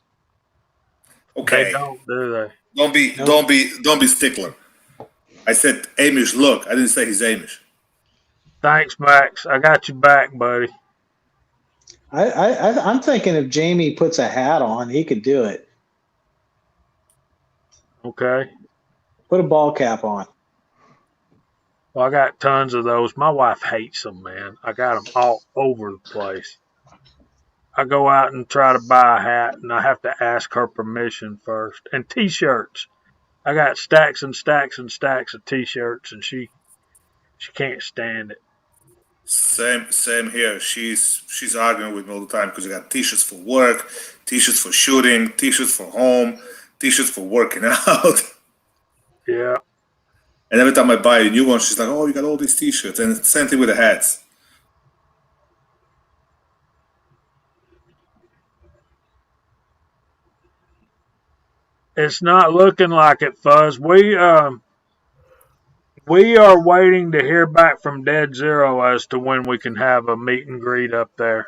Okay. They don't, do they? Don't be stickler. I said Amish look. I didn't say he's Amish. Thanks, Max. I got you back, buddy. I'm thinking if Jamie puts a hat on, he could do it. Okay. Put a ball cap on. Well, I got tons of those. My wife hates them, man. I got them all over the place. I go out and try to buy a hat, and I have to ask her permission first. And T-shirts. I got stacks and stacks and stacks of T-shirts, and she can't stand it. Same here. She's arguing with me all the time because I got T-shirts for work, T-shirts for shooting, T-shirts for home, T-shirts for working out. Yeah. And every time I buy a new one, she's like, "Oh, you got all these T-shirts." And it's the same thing with the hats. It's not looking like it, Fuzz. We are waiting to hear back from Dead Zero as to when we can have a meet and greet up there.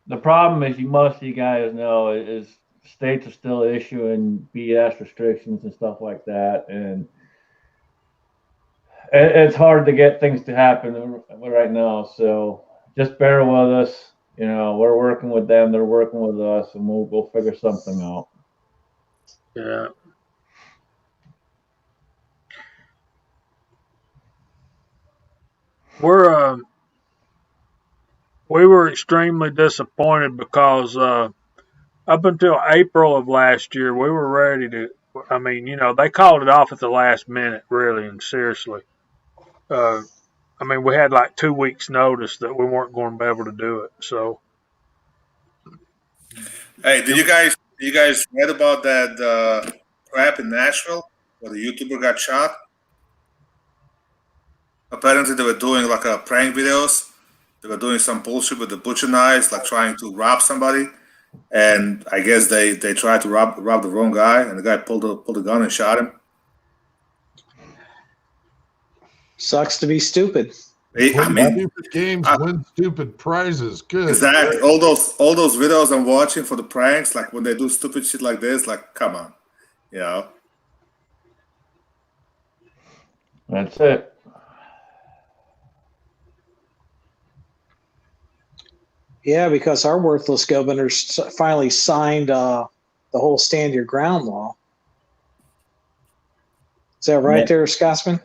The problem is, most of you guys know, is states are still issuing BS restrictions and stuff like that, and it's hard to get things to happen right now. So just bear with us. We're working with them; they're working with us, and we'll figure something out. Yeah. We were extremely disappointed because up until April of last year, we were ready to. I mean, they called it off at the last minute, really and seriously. We had like 2 weeks' notice that we weren't going to be able to do it. So, hey, did you guys read about that crap in Nashville where the YouTuber got shot? Apparently, they were doing like a prank videos. They were doing some bullshit with the butcher knives, like trying to rob somebody. And I guess they tried to rob the wrong guy, and the guy pulled the gun and shot him. Sucks to be stupid. Stupid games win stupid prizes. Good. Exactly. All those videos I'm watching for the pranks, like when they do stupid shit like this, like come on, That's it. Yeah, because our worthless governor finally signed the whole stand your ground law. Is that right there, Scotsman?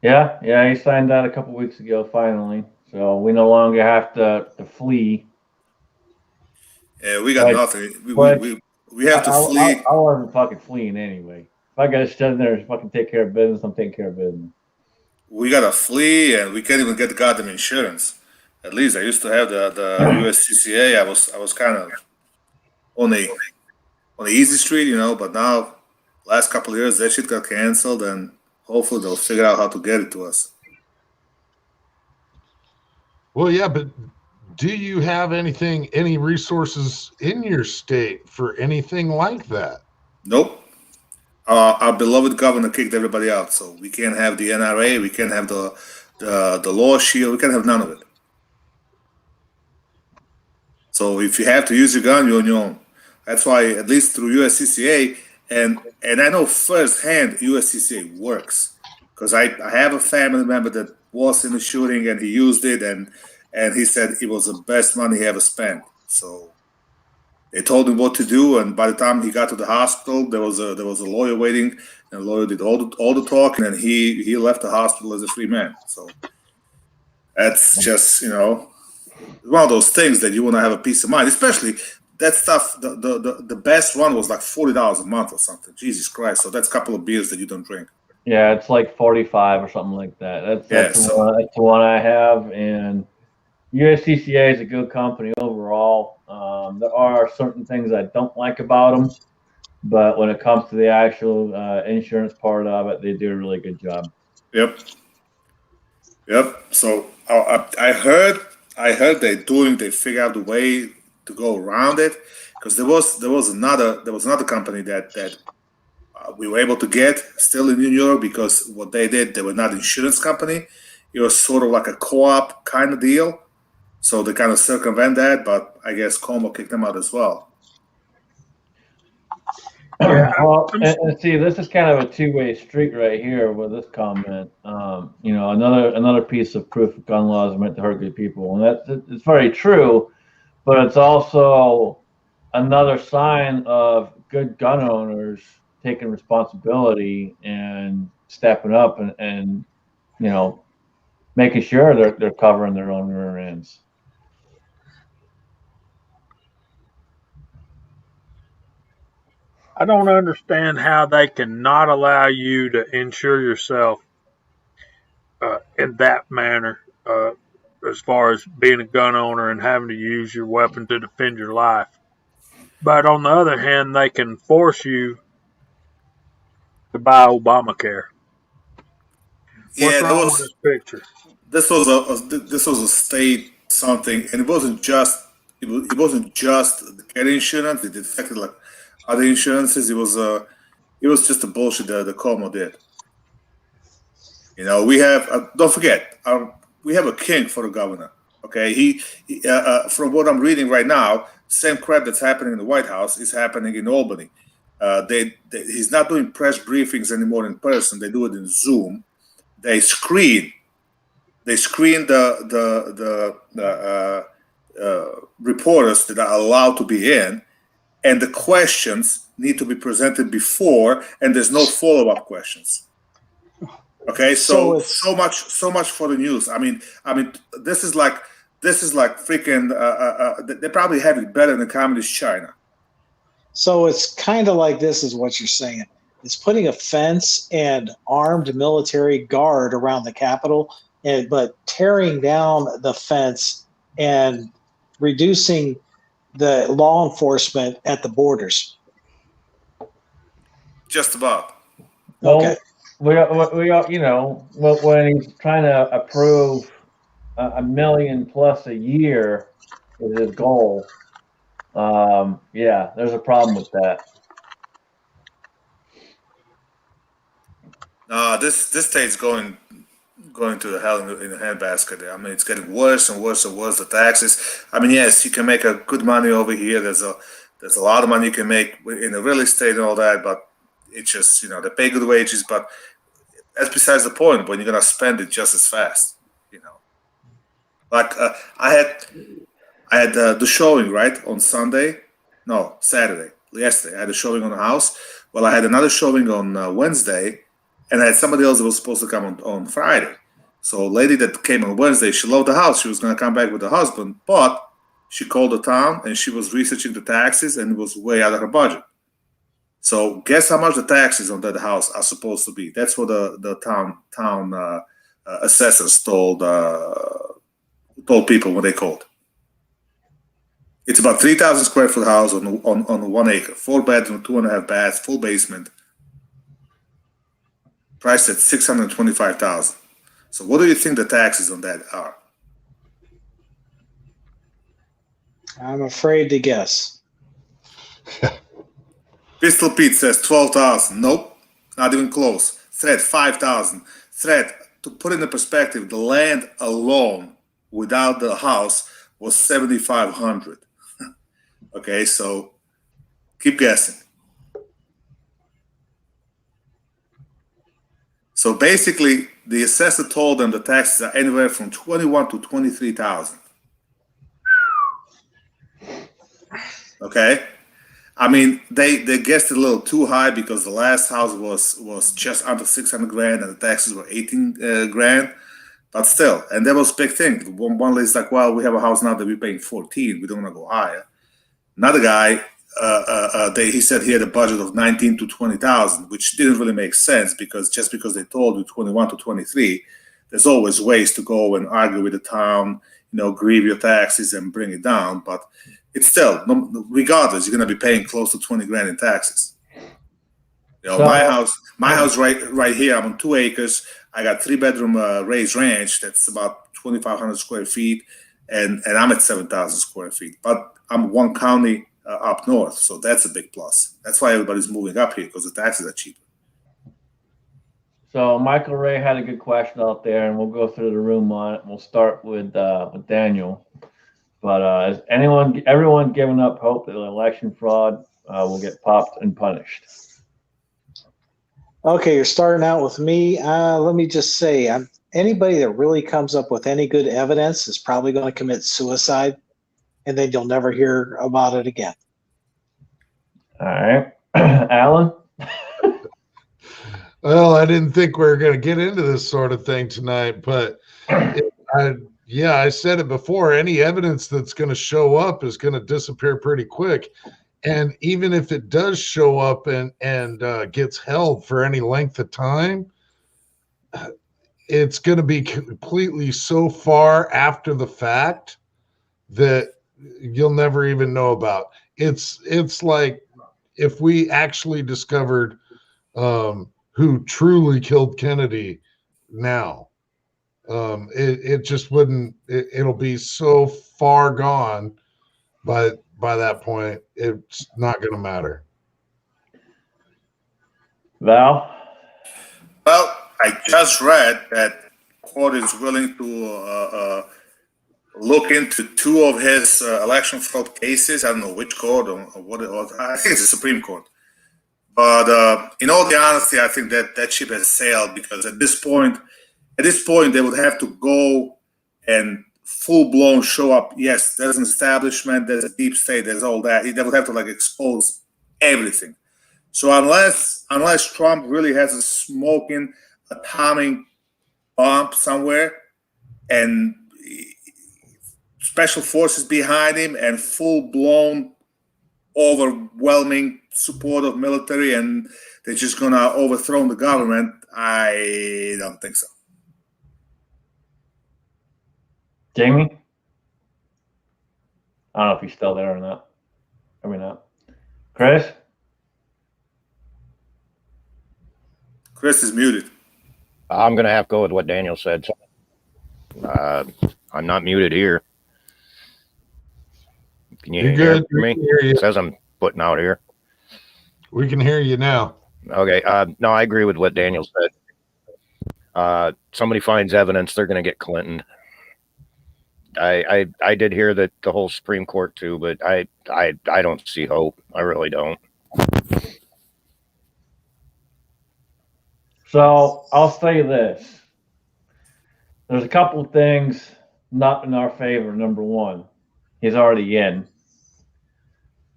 Yeah, he signed that a couple weeks ago, finally. So we no longer have to flee. Yeah, we got nothing. We have to I flee. wasn't fucking fleeing anyway. If I gotta sit there and fucking take care of business, I'm taking care of business. We gotta flee, and we can't even get goddamn insurance. At least I used to have the USCCA. I was kind of on the easy street, but now last couple of years that shit got canceled, and hopefully they'll figure out how to get it to us. Well, yeah, but do you have any resources in your state for anything like that? Nope. Our beloved governor kicked everybody out, so we can't have the NRA, we can't have the law shield, we can't have none of it. So if you have to use your gun, you're on your own. That's why, at least through USCCA, and I know firsthand USCCA works, because I have a family member that was in the shooting and he used it, and he said it was the best money he ever spent. So they told him what to do, and by the time he got to the hospital, there was a lawyer waiting, and the lawyer did all the talking, and he left the hospital as a free man. So that's just one of those things that you want to have a peace of mind, especially that stuff. The best one was like $40 a month or something. Jesus Christ! So that's a couple of beers that you don't drink. Yeah, it's like 45 or something like that. That's the one I have, and USCCA is a good company overall. There are certain things I don't like about them, but when it comes to the actual insurance part of it, they do a really good job. Yep. So I heard they figured out a way to go around it, because there was another company that we were able to get still in New York, because what they did, they were not an insurance company. It was sort of like a co-op kind of deal. So they kind of circumvent that, but I guess Como kicked them out as well. Yeah. Well, and see, this is kind of a two-way street right here with this comment. Another piece of proof of gun laws are meant to hurt good people, and it's very true, but it's also another sign of good gun owners taking responsibility and stepping up and making sure they're covering their own rear ends. I don't understand how they can not allow you to insure yourself in that manner, as far as being a gun owner and having to use your weapon to defend your life. But on the other hand, they can force you to buy Obamacare. What's wrong with this picture? This was a state something, and it wasn't just the cat insurance. It affected like other insurances. It was just a bullshit that the Cuomo did. We have don't forget we have a king for the governor. Okay, he from what I'm reading right now, same crap that's happening in the White House is happening in Albany. He's not doing press briefings anymore in person. They do it in Zoom. They screen the reporters that are allowed to be in, and the questions need to be presented before, and there's no follow-up questions. Okay, so much for the news. I mean, this is like freaking. They probably have it better than Communist China. So it's kind of like this is what you're saying. It's putting a fence and armed military guard around the Capitol, but tearing down the fence and reducing the law enforcement at the borders. Just about. Okay. When he's trying to approve $1 million plus a year is his goal. There's a problem with that. This state's going to the hell in the handbasket. I mean, it's getting worse and worse and worse. The taxes. I mean, yes, you can make a good money over here. There's a lot of money you can make in the real estate and all that, but it's just they pay good wages, but that's besides the point. When you're gonna spend it just as fast, like I had the showing, right, on Sunday. No, Saturday. Yesterday, I had a showing on the house. Well, I had another showing on Wednesday, and I had somebody else that was supposed to come on Friday. So a lady that came on Wednesday, she loved the house. She was going to come back with her husband, but she called the town, and she was researching the taxes, and it was way out of her budget. So guess how much the taxes on that house are supposed to be? That's what the town assessors told people when they called. It's about 3,000 square foot house on 1 acre, 4 bedroom, 2.5 baths, full basement, priced at $625,000. So what do you think the taxes on that are? I'm afraid to guess. Pistol Pete says 12,000. Nope, not even close. Thread 5,000. Thread, to put in the perspective, the land alone without the house was 7,500. Okay, so keep guessing. So basically, the assessor told them the taxes are anywhere from 21 to 23,000. Okay, I mean they guessed it a little too high because the last house was just under 600 grand and the taxes were 18 grand. But still, and that was a big thing. One lady's like, well, we have a house now that we're paying 14. We don't want to go higher. Another guy, he said he had a budget of 19 to 20,000, which didn't really make sense because just because they told you 21 to 23, there's always ways to go and argue with the town, grieve your taxes and bring it down. But it's still, regardless, you're going to be paying close to 20 grand in taxes. My house right here, I'm on 2 acres. I got 3-bedroom raised ranch that's about 2,500 square feet, and I'm at 7,000 square feet. But I'm one county up north, so that's a big plus. That's why everybody's moving up here, because the taxes are cheaper. So Michael Ray had a good question out there, and we'll go through the room on it. We'll start with Daniel. But is everyone giving up hope that election fraud will get popped and punished? Okay, you're starting out with me. Let me just say, anybody that really comes up with any good evidence is probably going to commit suicide, and then you'll never hear about it again. All right. Alan? Well, I didn't think we were going to get into this sort of thing tonight, but I said it before. Any evidence that's going to show up is going to disappear pretty quick. And even if it does show up and gets held for any length of time, it's going to be completely so far after the fact that you'll never even know about. It's like if we actually discovered who truly killed Kennedy now. It just wouldn't. It'll be so far gone, but by that point, it's not going to matter. Val? Well, I just read that court is willing to look into 2 of his election fraud cases. I don't know which court or what it was. I think it's the Supreme Court. But in all the honesty, I think that ship has sailed, because at this point, they would have to go and full-blown show up. Yes, there's an establishment, there's a deep state, there's all that. They would have to expose everything. So unless Trump really has a smoking atomic bomb somewhere and special forces behind him and full-blown overwhelming support of military and they're just going to overthrow the government, I don't think so. Jamie? I don't know if he's still there or not. Maybe not. Chris? Chris is muted. I'm going to have to go with what Daniel said. I'm not muted here. Can you hear me? It says I'm putting out here. We can hear you now. Okay. No, I agree with what Daniel said. Somebody finds evidence, they're going to get Clinton. I did hear that the whole Supreme Court too, but I don't see hope. I really don't. So I'll say this. There's a couple of things not in our favor. Number one, he's already in.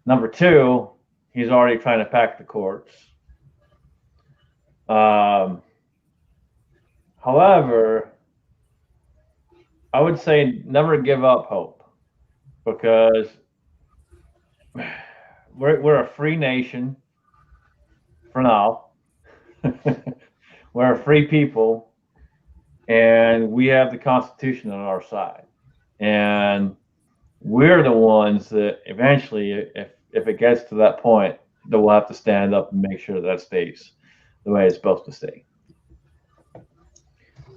Number two, he's already trying to pack the courts. However, I would say never give up hope, because we're a free nation for now. We're a free people, and we have the Constitution on our side. And we're the ones that eventually, if it gets to that point, that we'll have to stand up and make sure that stays the way it's supposed to stay.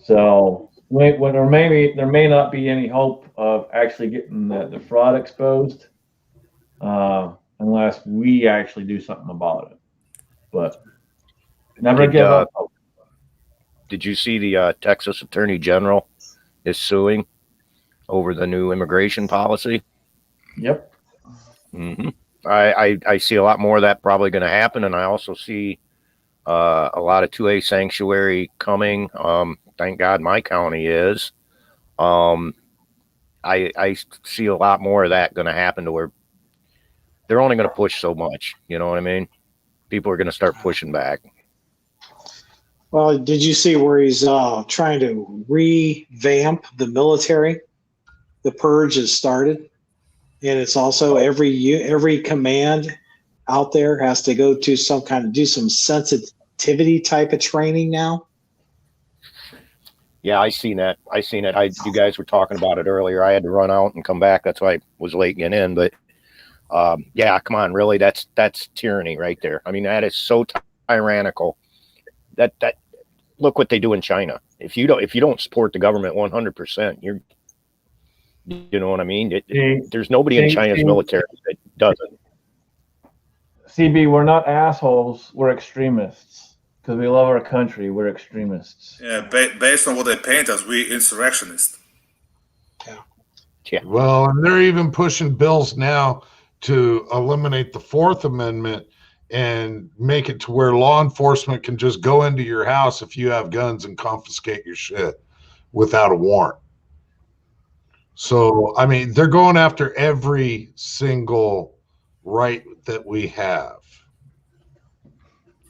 So there may not be any hope of actually getting the fraud exposed unless we actually do something about it. But never give up hope. Did you see the Texas Attorney General is suing over the new immigration policy? Yep. Mm-hmm. I see a lot more of that probably going to happen, and I also see a lot of 2A sanctuary coming. Thank God my county is. I see a lot more of that going to happen, to where they're only going to push so much. You know what I mean? People are going to start pushing back. Well, did you see where he's trying to revamp the military? The purge has started, and it's also every command out there has to go to do some sensitivity type of training now. Yeah, I seen that. You guys were talking about it earlier. I had to run out and come back. That's why I was late getting in. But yeah, come on, really, that's tyranny right there. I mean, that is so tyrannical. That look what they do in China. If you don't support the government 100%, you know what I mean? There's nobody in China's military that doesn't. CB, we're not assholes. We're extremists. Because we love our country, we're extremists. Yeah, based on what they paint us, we insurrectionists. Yeah. Well, and they're even pushing bills now to eliminate the Fourth Amendment and make it to where law enforcement can just go into your house if you have guns and confiscate your shit without a warrant. So, I mean, they're going after every single right that we have.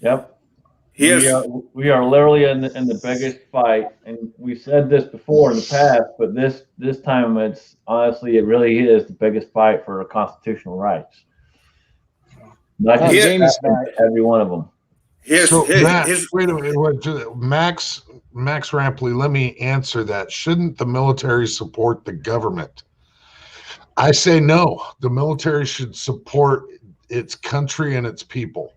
Yep. We are literally in the biggest fight, and we said this before in the past, but this time it really is the biggest fight for constitutional rights. Not just every one of them. Wait a minute, Max Rampley, let me answer that. Shouldn't the military support the government? I say no. The military should support its country and its people.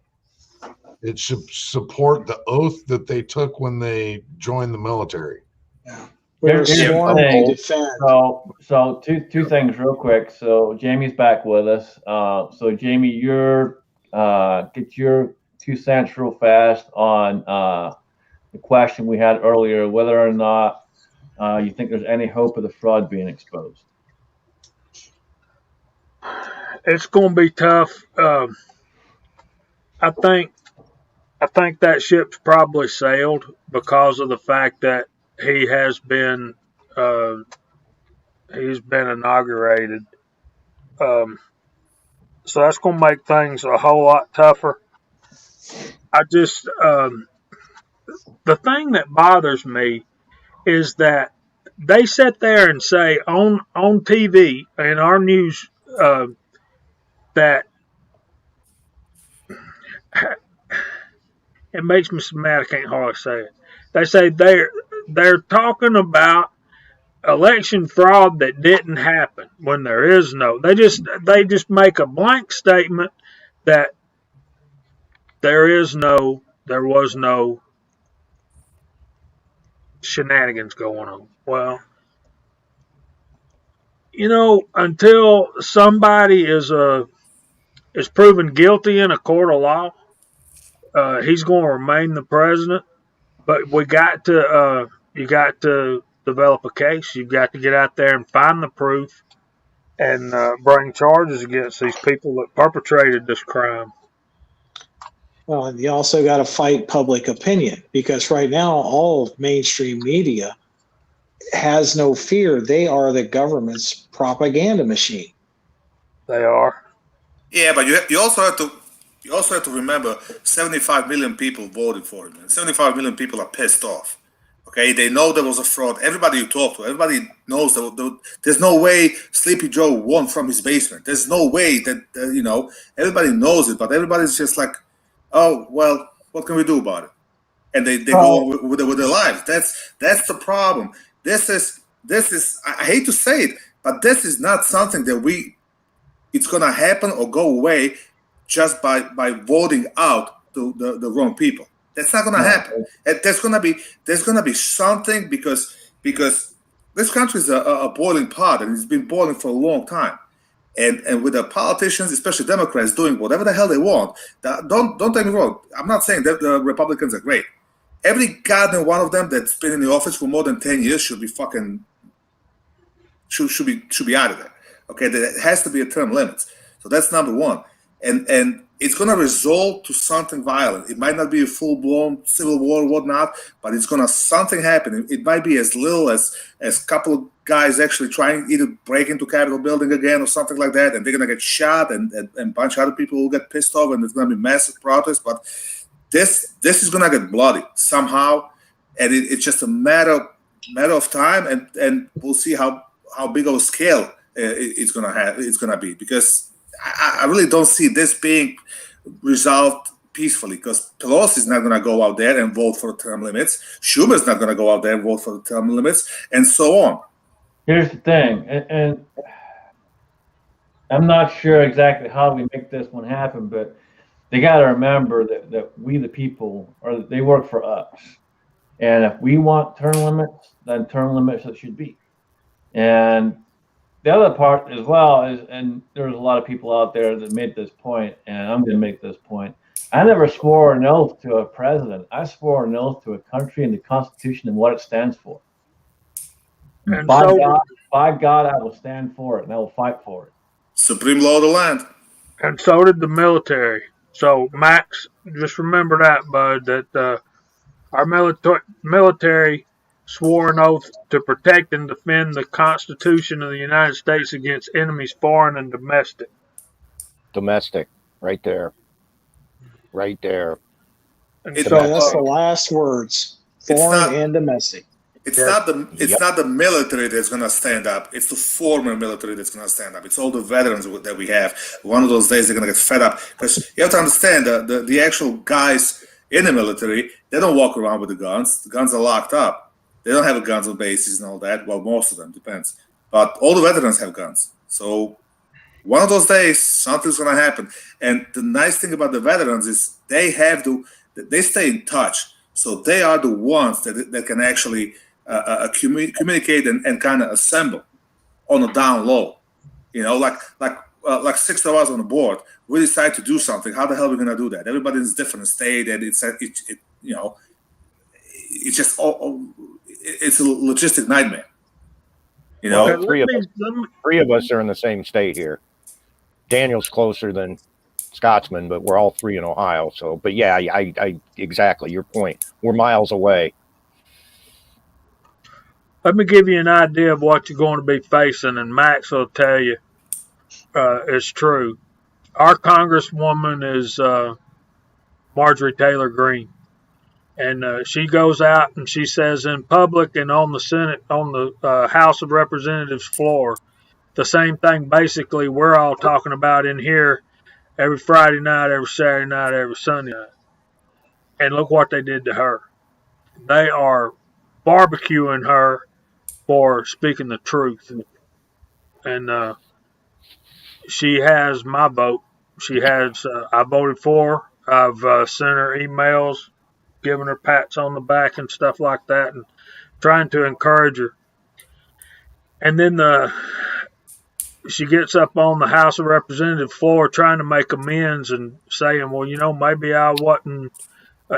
It should support the oath that they took when they joined the military. Yeah. So two things real quick. So Jamie's back with us. So Jamie, get your 2 cents real fast on the question we had earlier, whether or not you think there's any hope of the fraud being exposed. It's going to be tough. I think that ship's probably sailed because of the fact that he has been inaugurated. So that's going to make things a whole lot tougher. The thing that bothers me is that they sit there and say on TV and our news that it makes me so mad I can't hardly say it. They say they're talking about election fraud that didn't happen when there is no. They just make a blank statement that there was no shenanigans going on. Well, until somebody is proven guilty in a court of law, he's going to remain the president. But you got to develop a case. You've got to get out there and find the proof and bring charges against these people that perpetrated this crime. Well, and you also got to fight public opinion, because right now all of mainstream media has no fear. They are the government's propaganda machine. They are. Yeah, but you also have to remember 75 million people voted for him, and 75 million people are pissed off. Okay, they know there was a fraud. Everybody you talk to, everybody knows that there's no way Sleepy Joe won from his basement. There's no way that everybody knows it, but everybody's just like, oh well, what can we do about it? And they go on with their lives. That's the problem. This is I hate to say it, but this is not something that it's gonna happen or go away just by voting out the wrong people. That's not gonna happen. There's gonna be something because this country is a boiling pot, and it's been boiling for a long time. And with the politicians, especially Democrats, doing whatever the hell they want. Don't take me wrong. I'm not saying that the Republicans are great. Every goddamn one of them that's been in the office for more than 10 years should be should be out of there. Okay, there has to be a term limit. So that's number one. And it's going to result to something violent. It might not be a full-blown civil war or whatnot, but it's going to something happen. It might be as little as a couple of guys actually trying either break into Capitol building again or something like that, and they're going to get shot, and a bunch of other people will get pissed off, and there's going to be massive protests. But this is going to get bloody somehow, and it's just a matter of time, and we'll see how big of a scale it's going to be, because I really don't see this being resolved peacefully, because Pelosi is not going to go out there and vote for the term limits. Schumer's not going to go out there and vote for the term limits, and so on. Here's the thing, and I'm not sure exactly how we make this one happen, but they got to remember that we, the people, they work for us. And if we want term limits, then term limits it should be. And the other part as well is, and there's a lot of people out there that made this point, and I'm going to make this point. I never swore an oath to a president. I swore an oath to a country and the Constitution and what it stands for. And by God, I will stand for it, and I will fight for it. Supreme law of the land. And so did the military. So, Max, just remember that, bud, that our military swore an oath to protect and defend the Constitution of the United States against enemies, foreign and domestic. Domestic, right there. Right there. And So that's the last words. Foreign and domestic. It's not the military that's going to stand up. It's the former military that's going to stand up. It's all the veterans that we have. One of those days they're going to get fed up, because you have to understand the actual guys in the military, they don't walk around with the guns. The guns are locked up. They don't have guns on bases and all that. Well, most of them, depends. But all the veterans have guns. So one of those days something's going to happen. And the nice thing about the veterans is they stay in touch. So they are the ones that can actually communicate and kind of assemble on a down low, like 6 of us on the board. We decide to do something. How the hell are we going to do that? Everybody's different state, and it's just it's a logistic nightmare. Well, three of us are in the same state here. Daniel's closer than Scotsman, but we're all three in Ohio. So, but yeah, I exactly your point. We're miles away. Let me give you an idea of what you're going to be facing, and Max will tell you it's true. Our Congresswoman is Marjorie Taylor Greene, and she goes out and she says in public and on the Senate, on the House of Representatives floor, the same thing basically we're all talking about in here every Friday night, every Saturday night, every Sunday night. And look what they did to her. They are barbecuing her for speaking the truth. And she has my vote. She has, I voted for her. I've sent her emails, giving her pats on the back and stuff like that, and trying to encourage her. And then she gets up on the House of Representatives floor trying to make amends and saying, well, maybe I wasn't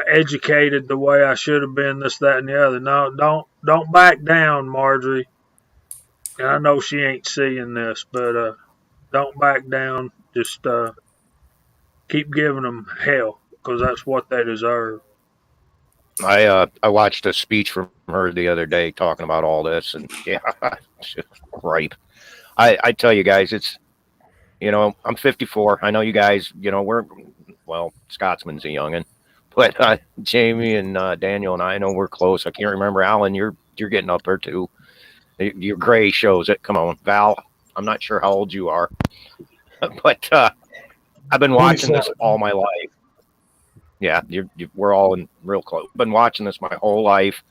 educated the way I should have been, this, that, and the other. No, don't back down, Marjorie. And I know she ain't seeing this, but don't back down. Just keep giving them hell, because that's what they deserve. I watched a speech from her the other day talking about all this, and yeah, right. I tell you guys, You know, I'm 54. I know you guys, you know, Scotsman's a youngin', but Jamie and Daniel and I know we're close. I can't remember, Alan, you're getting up there too. Your gray shows it. Come on, Val. I'm not sure how old you are, but I've been watching this all my life. Yeah, we're all in real close. Been watching this my whole life,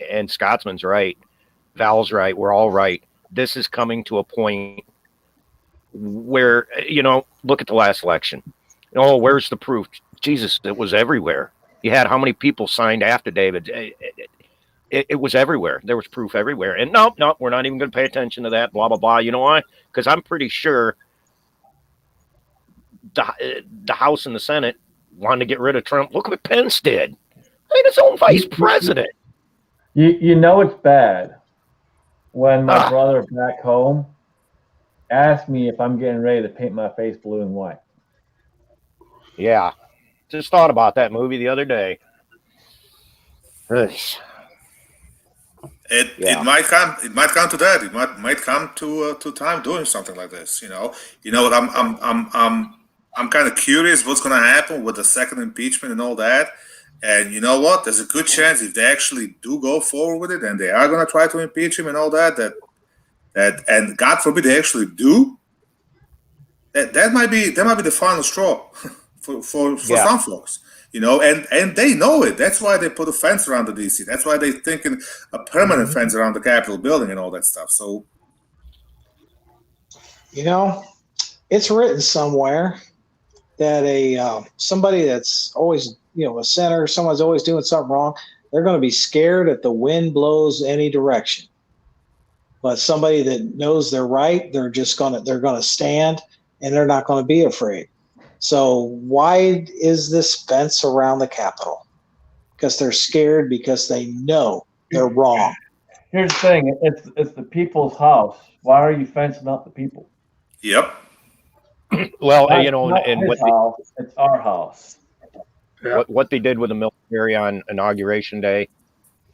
and Scotsman's right. Val's right. We're all right. This is coming to a point where, you know, look at the last election. Oh, where's the proof? Jesus, it was everywhere. You had how many people signed affidavits? It was everywhere. There was proof everywhere. And no, we're not even going to pay attention to that, blah, blah, blah. You know why? Because I'm pretty sure the House and the Senate wanted to get rid of Trump. Look what Pence did. Made his own vice president. You know it's bad when my brother back home asked me if I'm getting ready to paint my face blue and white. Yeah. Just thought about that movie the other day. It might come to that. It might come to time doing something like this. You know what? I'm kind of curious what's going to happen with the second impeachment and all that. And you know what? There's a good chance if they actually do go forward with it, and they are going to try to impeach him and all that, and God forbid they actually do. That might be the final straw for some folks. You know, and they know it. That's why they put a fence around the DC. That's why they're thinking a permanent fence around the Capitol building and all that stuff. So, you know, it's written somewhere that somebody that's always, you know, a senator, someone's always doing something wrong, they're going to be scared if the wind blows any direction. But somebody that knows they're right, they're going to stand, and they're not going to be afraid. So why is this fence around the Capitol? Because they're scared, because they know they're wrong. Here's the thing: it's the people's house. Why are you fencing out the people? Yep. Well, you know, and it's our house. What they did with the military on Inauguration Day,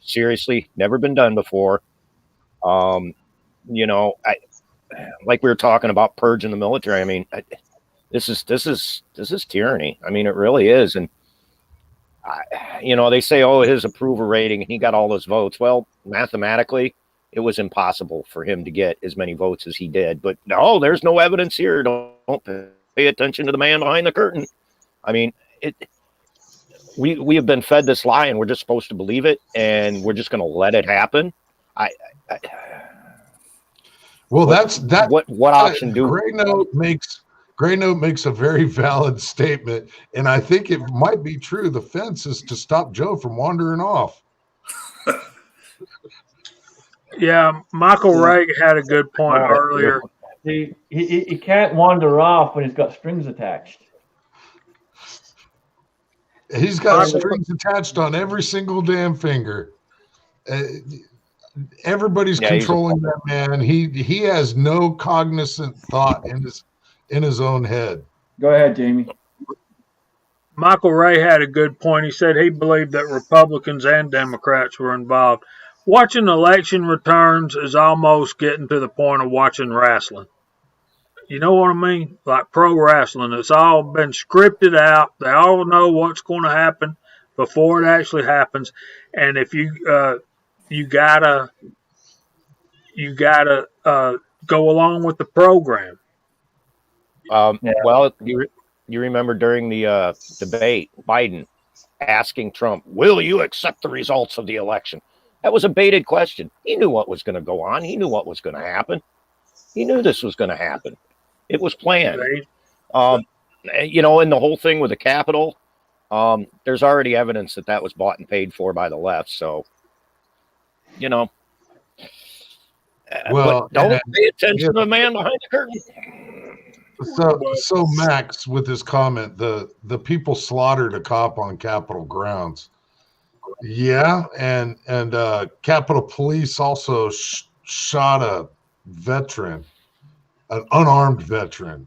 seriously, never been done before. You know, like we were talking about purging the military. I mean, this is tyranny. I mean, it really is. And you know, they say, oh, his approval rating, he got all those votes. Well, mathematically, it was impossible for him to get as many votes as he did. But no, there's no evidence here. Don't pay attention to the man behind the curtain. I mean, we have been fed this lie, and we're just supposed to believe it, and we're just going to let it happen. Well, that's that. What option do Gray Note makes a very valid statement, and I think it might be true. The fence is to stop Joe from wandering off. Yeah, Michael Ray had a good point earlier. He can't wander off when he's got strings attached. He's got strings attached on every single damn finger. Everybody's controlling that man. He has no cognizant thought in his own head. Go ahead, Jamie. Michael Ray had a good point. He said he believed that Republicans and Democrats were involved. Watching election returns is almost getting to the point of watching wrestling. You know what I mean? Like pro wrestling. It's all been scripted out. They all know what's going to happen before it actually happens. And if you gotta go along with the program. Well, you remember during the debate, Biden asking Trump, will you accept the results of the election? That was a baited question. He knew what was going to go on. He knew what was going to happen. He knew this was going to happen. It was planned. You know, and the whole thing with the Capitol, there's already evidence that was bought and paid for by the left. So, you know, well, don't pay attention to the man behind the curtain. So Max, with his comment, the people slaughtered a cop on Capitol grounds. Yeah, and Capitol Police also shot a veteran, an unarmed veteran.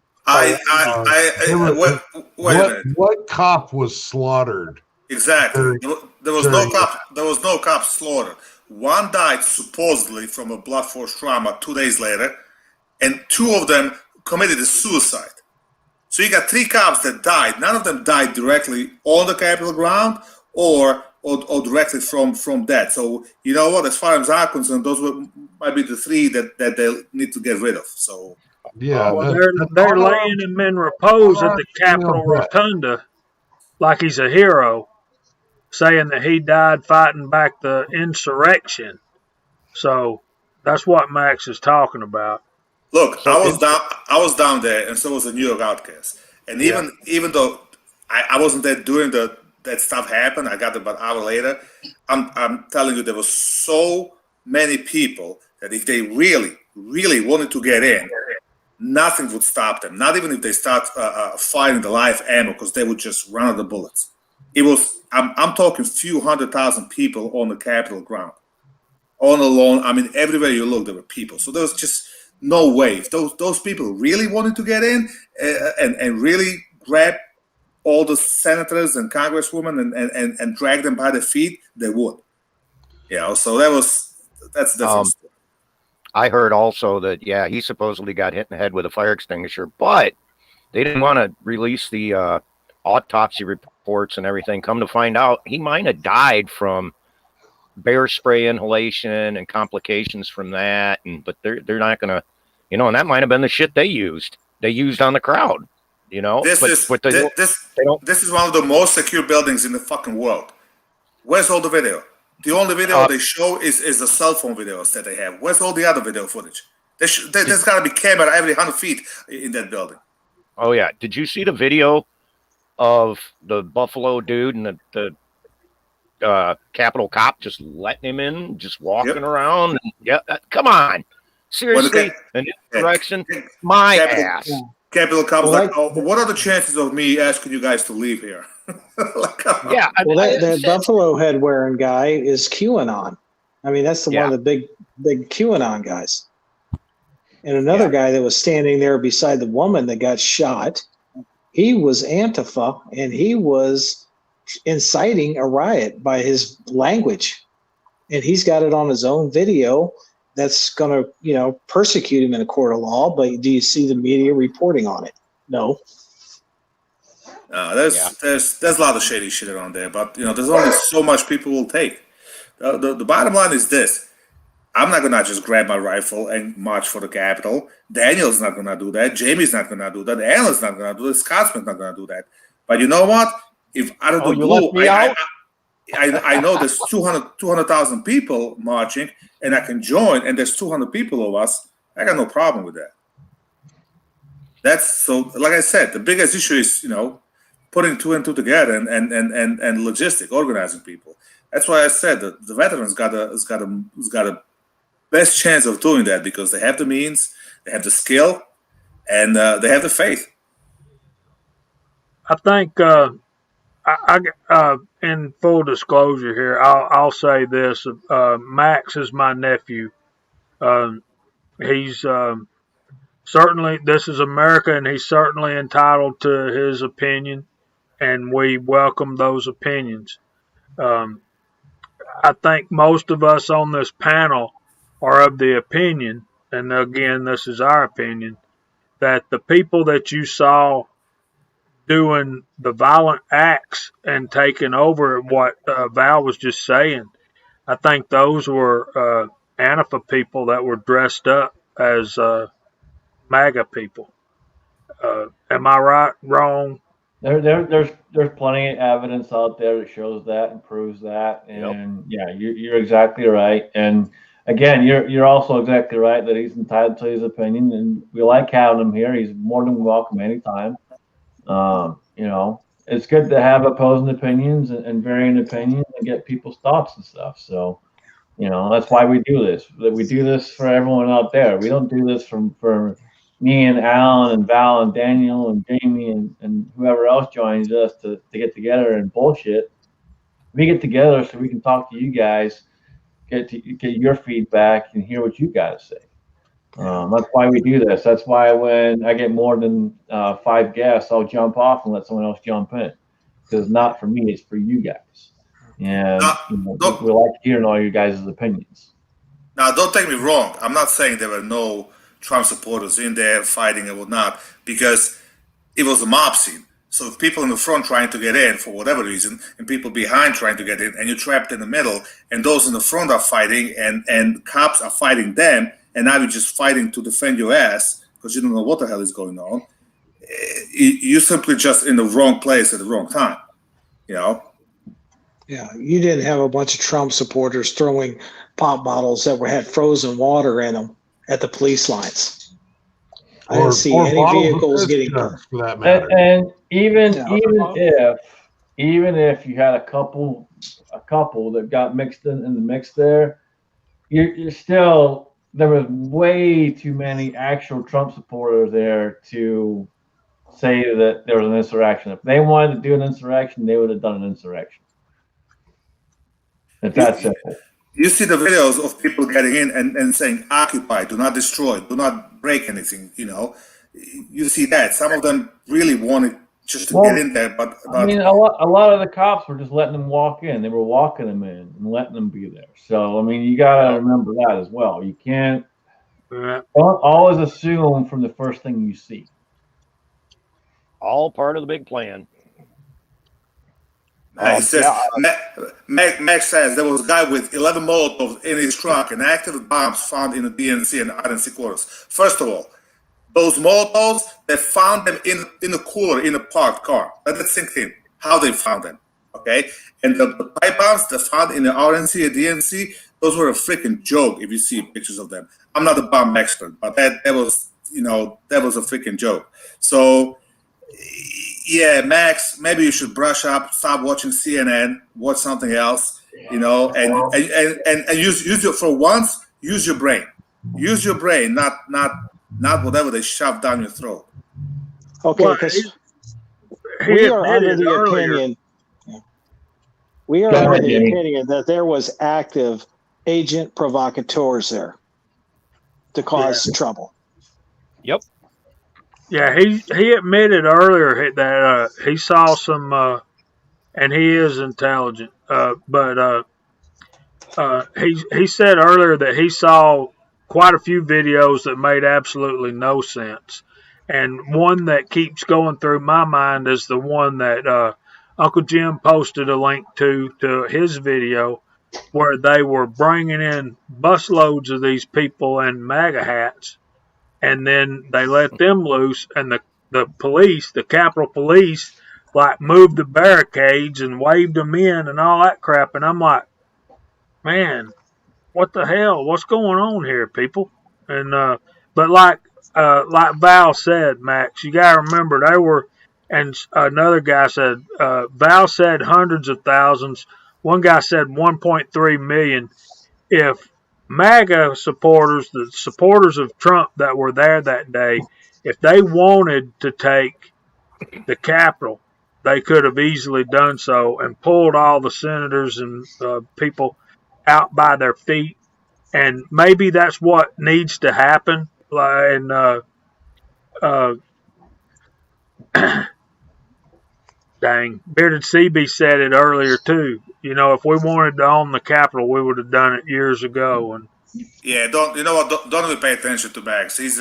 What cop was slaughtered? Exactly. There was no cop. There was no cop slaughtered. One died supposedly from a blunt force trauma 2 days later, and two of them committed a suicide. So you got 3 cops that died. None of them died directly on the Capitol ground or directly from that. So you know what? As far as I'm concerned, those might be the 3 that they need to get rid of. So Yeah, Well, they're laying him in repose at the Capitol Rotunda like he's a hero, saying that he died fighting back the insurrection. So that's what Max is talking about. look, I was down there, and so was the New York Outcast. And even though I wasn't there during that stuff happened, I got there about an hour later. I'm telling you, there were so many people that if they really, really wanted to get in, nothing would stop them. Not even if they start firing the live ammo, because they would just run out of the bullets. It was I'm talking few 100,000 people on the Capitol ground, on alone. I mean, everywhere you look, there were people. So there was just no way. If those people really wanted to get in and really grab all the senators and congresswomen and drag them by the feet, they would. You know, so that's the difference. I heard also that, he supposedly got hit in the head with a fire extinguisher, but they didn't want to release the autopsy reports and everything. Come to find out, he might have died from bear spray inhalation and complications from that. But they're not going to, and that might have been the shit they used on the crowd, This is one of the most secure buildings in the fucking world. Where's all the video? The only video they show is the cell phone videos that they have. Where's all the other video footage? There's got to be camera every 100 feet in that building. Oh, yeah. Did you see the video of the Buffalo dude and the Capitol cop just letting him in, just walking around? Come on. Seriously? An insurrection? My ass. Capitol cop's what are the chances of me asking you guys to leave here? That buffalo head wearing guy is QAnon. I mean, that's one of the big QAnon guys. And another guy that was standing there beside the woman that got shot, he was Antifa, and he was inciting a riot by his language. And he's got it on his own video that's going to, persecute him in a court of law. But do you see the media reporting on it? No. There's a lot of shady shit around there, but there's only so much people will take. The bottom line is this: I'm not gonna just grab my rifle and march for the Capitol. Daniel's not gonna do that. Jamie's not gonna do that. Alan's not gonna do that. Scotsman's not gonna do that. But you know what? If out of the blue, I know there's 200,000 people marching, and I can join, and there's 200 people of us. I got no problem with that. That's so. Like I said, the biggest issue is putting 2 and 2 together and logistic, organizing people. That's why I said that the veterans got a best chance of doing that because they have the means, they have the skill, and they have the faith. I think, in full disclosure here, I'll say this: Max is my nephew. He's certainly, this is America, and he's certainly entitled to his opinion, and we welcome those opinions. I think most of us on this panel are of the opinion, and again, this is our opinion, that the people that you saw doing the violent acts and taking over what Val was just saying, I think those were Antifa people that were dressed up as MAGA people. Am I right? Wrong? There's plenty of evidence out there that shows that and proves that, and you're exactly right. And again, you're also exactly right that he's entitled to his opinion, and we like having him here. He's more than welcome anytime. It's good to have opposing opinions and varying opinions and get people's thoughts and stuff. So, that's why we do this. We do this for everyone out there. We don't do this for me and Alan and Val and Daniel and Jamie and whoever else joins us to get together and bullshit. We get together so we can talk to you guys, get your feedback and hear what you guys say. That's why we do this. That's why when I get more than 5 guests, I'll jump off and let someone else jump in. Because it's not for me, it's for you guys. And we like hearing all you guys' opinions. Now, don't take me wrong. I'm not saying there were no Trump supporters in there fighting and whatnot, because it was a mob scene. So if people in the front trying to get in for whatever reason, and people behind trying to get in, and you're trapped in the middle, and those in the front are fighting, and cops are fighting them, and now you're just fighting to defend your ass because you don't know what the hell is going on. You're simply just in the wrong place at the wrong time, you know? Yeah, you didn't have a bunch of Trump supporters throwing pop bottles that had frozen water in them at the police lines. I didn't see any bottles of vehicles piss getting guns, for that matter. And even Yeah. even if you had a couple that got mixed in the mix there, you're still, there was way too many actual Trump supporters there to say that there was an insurrection. If they wanted to do an insurrection, they would have done an insurrection. It's that simple. You see the videos of people getting in and saying, occupy, do not destroy, do not break anything, you know. You see that. Some of them really wanted just to get in there, but I mean, a lot of the cops were just letting them walk in. They were walking them in and letting them be there. So, I mean, you got to remember that as well. You can't don't always assume from the first thing you see. All part of the big plan. He says, Max says there was a guy with 11 Molotovs in his trunk and active bombs found in the DNC and RNC quarters. First of all, those Molotovs, they found them in a cooler in a parked car. Let that sink in, how they found them, okay? And the pipe bombs they found in the RNC and DNC, those were a freaking joke if you see pictures of them. I'm not a bomb expert, but that was, you know, that was a freaking joke. So, yeah, Max, maybe you should brush up, stop watching CNN, watch something else, you know, and use your, for once, use your brain. Use your brain, not whatever they shove down your throat. Okay, because we are under the opinion. We are under the opinion that there was active agent provocateurs there to cause trouble. Yep. Yeah, he admitted earlier that he saw some, and he is intelligent. But he said earlier that he saw quite a few videos that made absolutely no sense, and one that keeps going through my mind is the one that Uncle Jim posted a link to his video, where they were bringing in busloads of these people in MAGA hats. And then they let them loose, and the police, the Capitol Police, like moved the barricades and waved them in and all that crap. And I'm like, man, what the hell? What's going on here, people? And but like Val said, Max, you gotta remember they were. And another guy said, Val said hundreds of thousands. One guy said 1.3 million. If MAGA supporters, the supporters of Trump that were there that day, if they wanted to take the Capitol, they could have easily done so and pulled all the senators and people out by their feet. And maybe that's what needs to happen. And dang, Bearded CB said it earlier too. You know, if we wanted to own the Capitol, we would have done it years ago. And yeah, don't really pay attention to Max. He's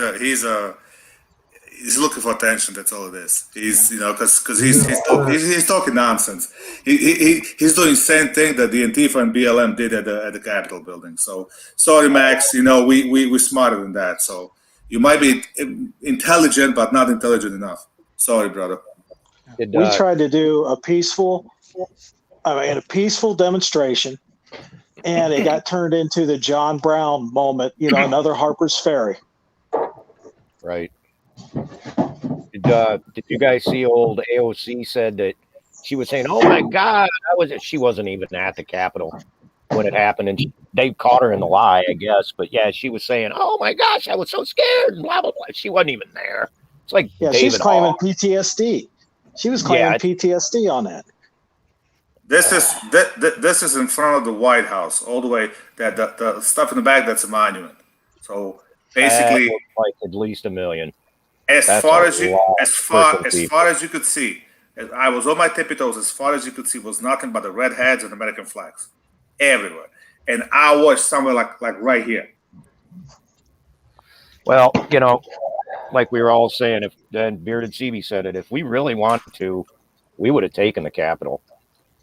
looking for attention. That's all it is. He's because he's talking nonsense. He's doing the same thing that the Antifa and BLM did at the Capitol building. So sorry, Max. You know we're smarter than that. So you might be intelligent, but not intelligent enough. Sorry, brother. We tried to do a peaceful demonstration, and it got turned into the John Brown moment, another Harper's Ferry. Right. Did you guys see old AOC said that she was saying, oh my God, she wasn't even at the Capitol when it happened, and they caught her in the lie, I guess. But yeah, she was saying, oh my gosh, I was so scared, and blah, blah, blah. She wasn't even there. It's like, yeah, she's claiming PTSD. She was claiming PTSD on that. This is in front of the White House, all the way. That the stuff in the back, that's a monument. So basically, like at least 1 million. As far as you could see, I was on my tippy toes. As far as you could see, was nothing but the red heads and American flags everywhere. And I watched somewhere like right here. Well, you know, like we were all saying, if then Bearded CB said it, if we really wanted to, we would have taken the Capitol.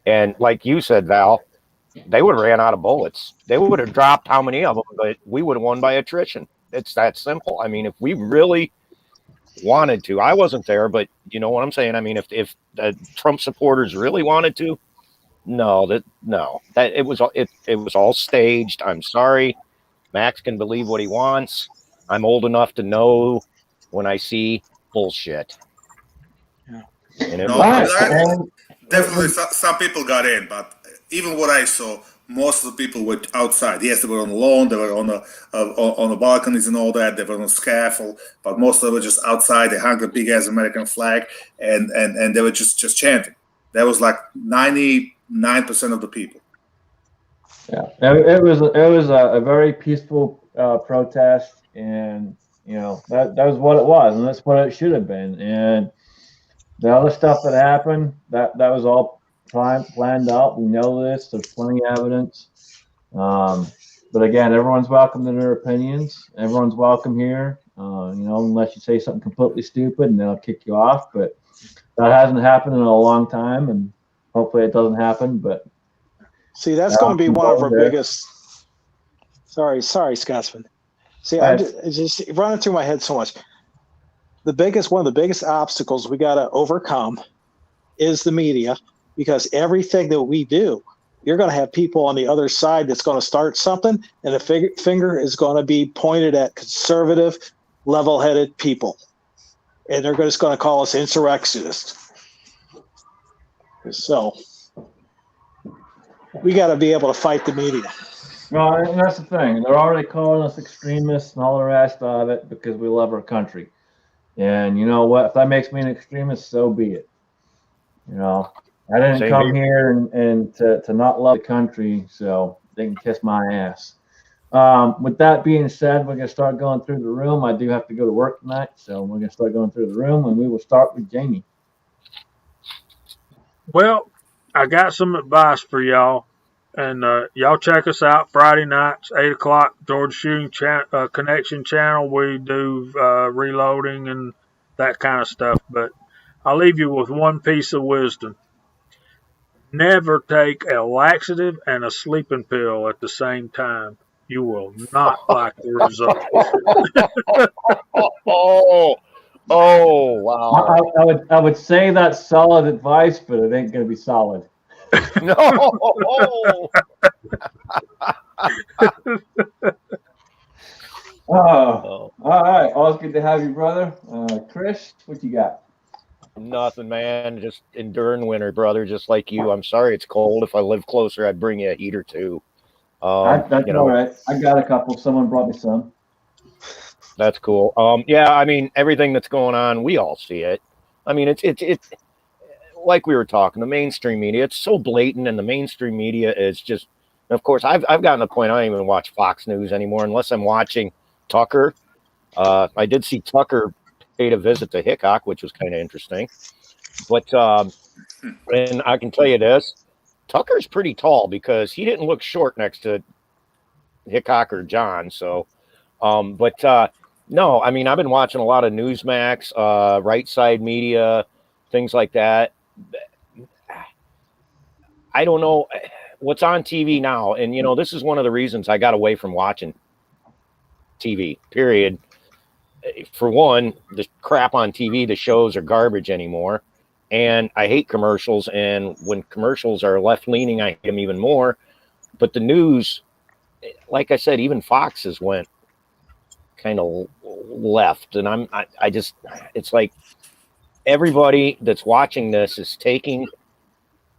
And like you said, Val, they would have ran out of bullets. They would have dropped how many of them, but we would have won by attrition. It's that simple. I mean, if we really wanted to, I wasn't there, but you know what I'm saying? I mean, if the Trump supporters really wanted to, that it was all staged. I'm sorry. Max can believe what he wants. I'm old enough to know when I see bullshit. Yeah. And it No, was, definitely some people got in, but even what I saw, most of the people were outside. Yes, they were on the lawn, they were on the balconies and all that. They were on the scaffold, but most of them were just outside. They hung a big ass American flag, and they were just chanting. That was like 99% of the people. Yeah, it was a very peaceful protest, and you know that was what it was, and that's what it should have been. And the other stuff that happened, that was all planned out. We know this. There's plenty of evidence. But again, everyone's welcome to their opinions. Everyone's welcome here. You know, unless you say something completely stupid, and they'll kick you off. But that hasn't happened in a long time, and hopefully it doesn't happen. But See, that's going to be one of our biggest. Sorry, Scotsman. See, it's just running through my head so much. One of the biggest obstacles we got to overcome is the media, because everything that we do, you're going to have people on the other side that's going to start something, and the finger is going to be pointed at conservative, level-headed people, and they're just going to call us insurrectionists. So we got to be able to fight the media. well, and that's the thing. They're already calling us extremists and all the rest of it because we love our country. And you know what? If that makes me an extremist, so be it. You know, I didn't Same come here. here and to not love the country, so they can kiss my ass. With that being said, we're going to start going through the room. I do have to go to work tonight, so we're going to start going through the room, and we will start with Jamie. Well, I got some advice for y'all, and y'all check us out Friday nights, 8 o'clock, George Shooting Connection channel. We do reloading and that kind of stuff, but I'll leave you with one piece of wisdom. Never take a laxative and a sleeping pill at the same time. You will not like the result. oh, wow. I would say that's solid advice, but it ain't going to be solid. No. Oh, all right. Always good to have you, brother. Chris, what you got? Nothing, man. Just enduring winter, brother. Just like you. I'm sorry it's cold. If I lived closer, I'd bring you a heater too. That's all right. I got a couple. Someone brought me some. That's cool. Yeah, I mean, everything that's going on, we all see it. I mean, it's like we were talking, the mainstream media, it's so blatant, and the mainstream media is just, of course, I've gotten to the point I don't even watch Fox News anymore unless I'm watching Tucker. I did see Tucker paid a visit to Hickok, which was kind of interesting. But and I can tell you this, Tucker's pretty tall because he didn't look short next to Hickok or John. So, no, I mean, I've been watching a lot of Newsmax, Right Side Media, things like that. I don't know what's on TV now. And, you know, this is one of the reasons I got away from watching TV, period. For one, the crap on TV, the shows are garbage anymore. And I hate commercials. And when commercials are left-leaning, I hate them even more. But the news, like I said, even Fox has went kind of left. And I just, it's like everybody that's watching this is taking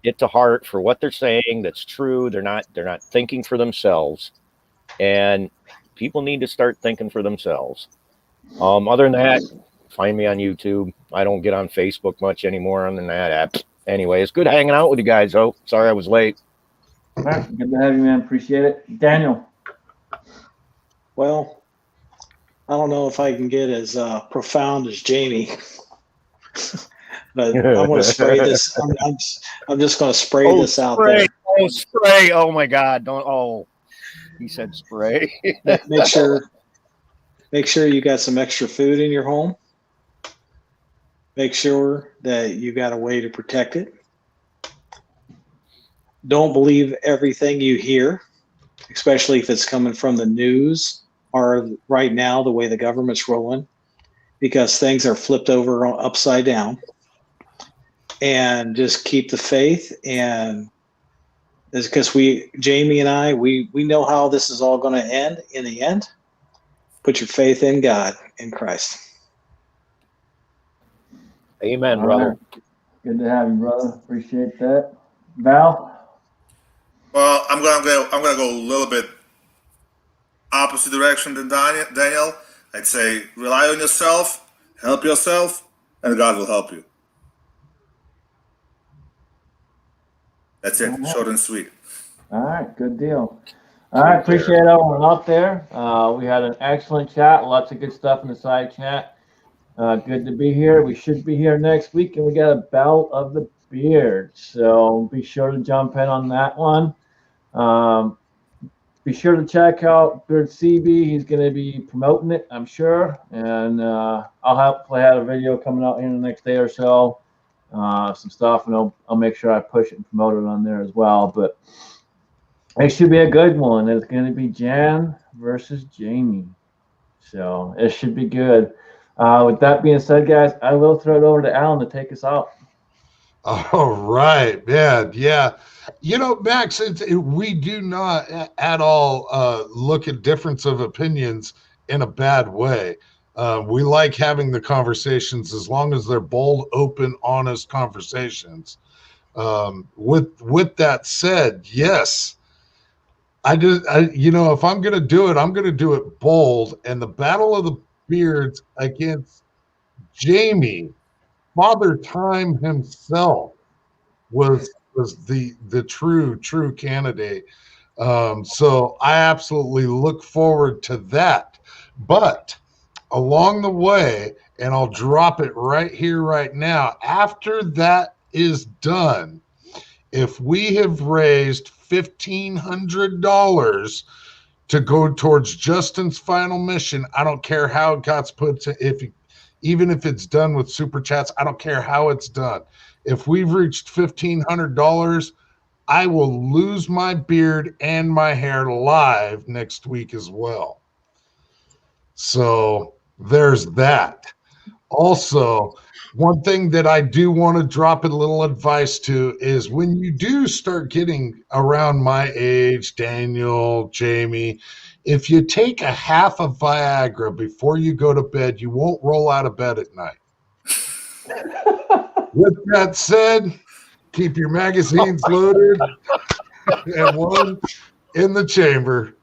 it to heart for what they're saying. That's true. They're not thinking for themselves. And people need to start thinking for themselves. Other than that, find me on YouTube. I don't get on Facebook much anymore other than that app. Anyway, it's good hanging out with you guys, though. Sorry I was late. All right, good to have you, man. Appreciate it. Daniel. Well, I don't know if I can get as profound as Jamie, but I want to spray this. I'm just going to spray this out there. Oh, spray. Oh, my God. Don't. Oh, he said spray. Make sure Make sure you got some extra food in your home. Make sure that you got a way to protect it. Don't believe everything you hear, especially if it's coming from the news or right now the way the government's rolling, because things are flipped over upside down. And just keep the faith, and it's because Jamie and I, we know how this is all going to end in the end. Put your faith in God, in Christ. Amen, All brother. right. Good to have you, brother. Appreciate that. Val? Well, I'm gonna go a little bit opposite direction than Daniel. I'd say rely on yourself, help yourself, and God will help you. That's it. Alright. Short and sweet. All right, good deal. All right, appreciate everyone out there. We had an excellent chat, lots of good stuff in the side chat. Good to be here. We should be here next week, and we got a Battle of the Beard, so be sure to jump in on that one. Be sure to check out Beard CB. He's going to be promoting it, I'm sure, and I'll hopefully have a video coming out in the next day or so. Some stuff, and I'll make sure I push it and promote it on there as well. But it should be a good one. It's going to be Jan versus Jamie, so it should be good. With that being said, guys, I will throw it over to Alan to take us out. All right, man. Yeah. You know, Max, we do not at all look at difference of opinions in a bad way. We like having the conversations as long as they're bold, open, honest conversations. With that said, yes, if I'm going to do it, I'm going to do it bold. And the Battle of the Beards against Jamie, Father Time himself, was the true candidate. So I absolutely look forward to that. But along the way, and I'll drop it right here, right now, after that is done, if we have raised $1,500 to go towards Justin's final mission, I don't care how it got put to, even if it's done with super chats, I don't care how it's done. If we've reached $1,500, I will lose my beard and my hair live next week as well. So there's that. Also, one thing that I do want to drop a little advice to is when you do start getting around my age, Daniel, Jamie, if you take a half of Viagra before you go to bed, you won't roll out of bed at night. With that said, keep your magazines loaded and one in the chamber.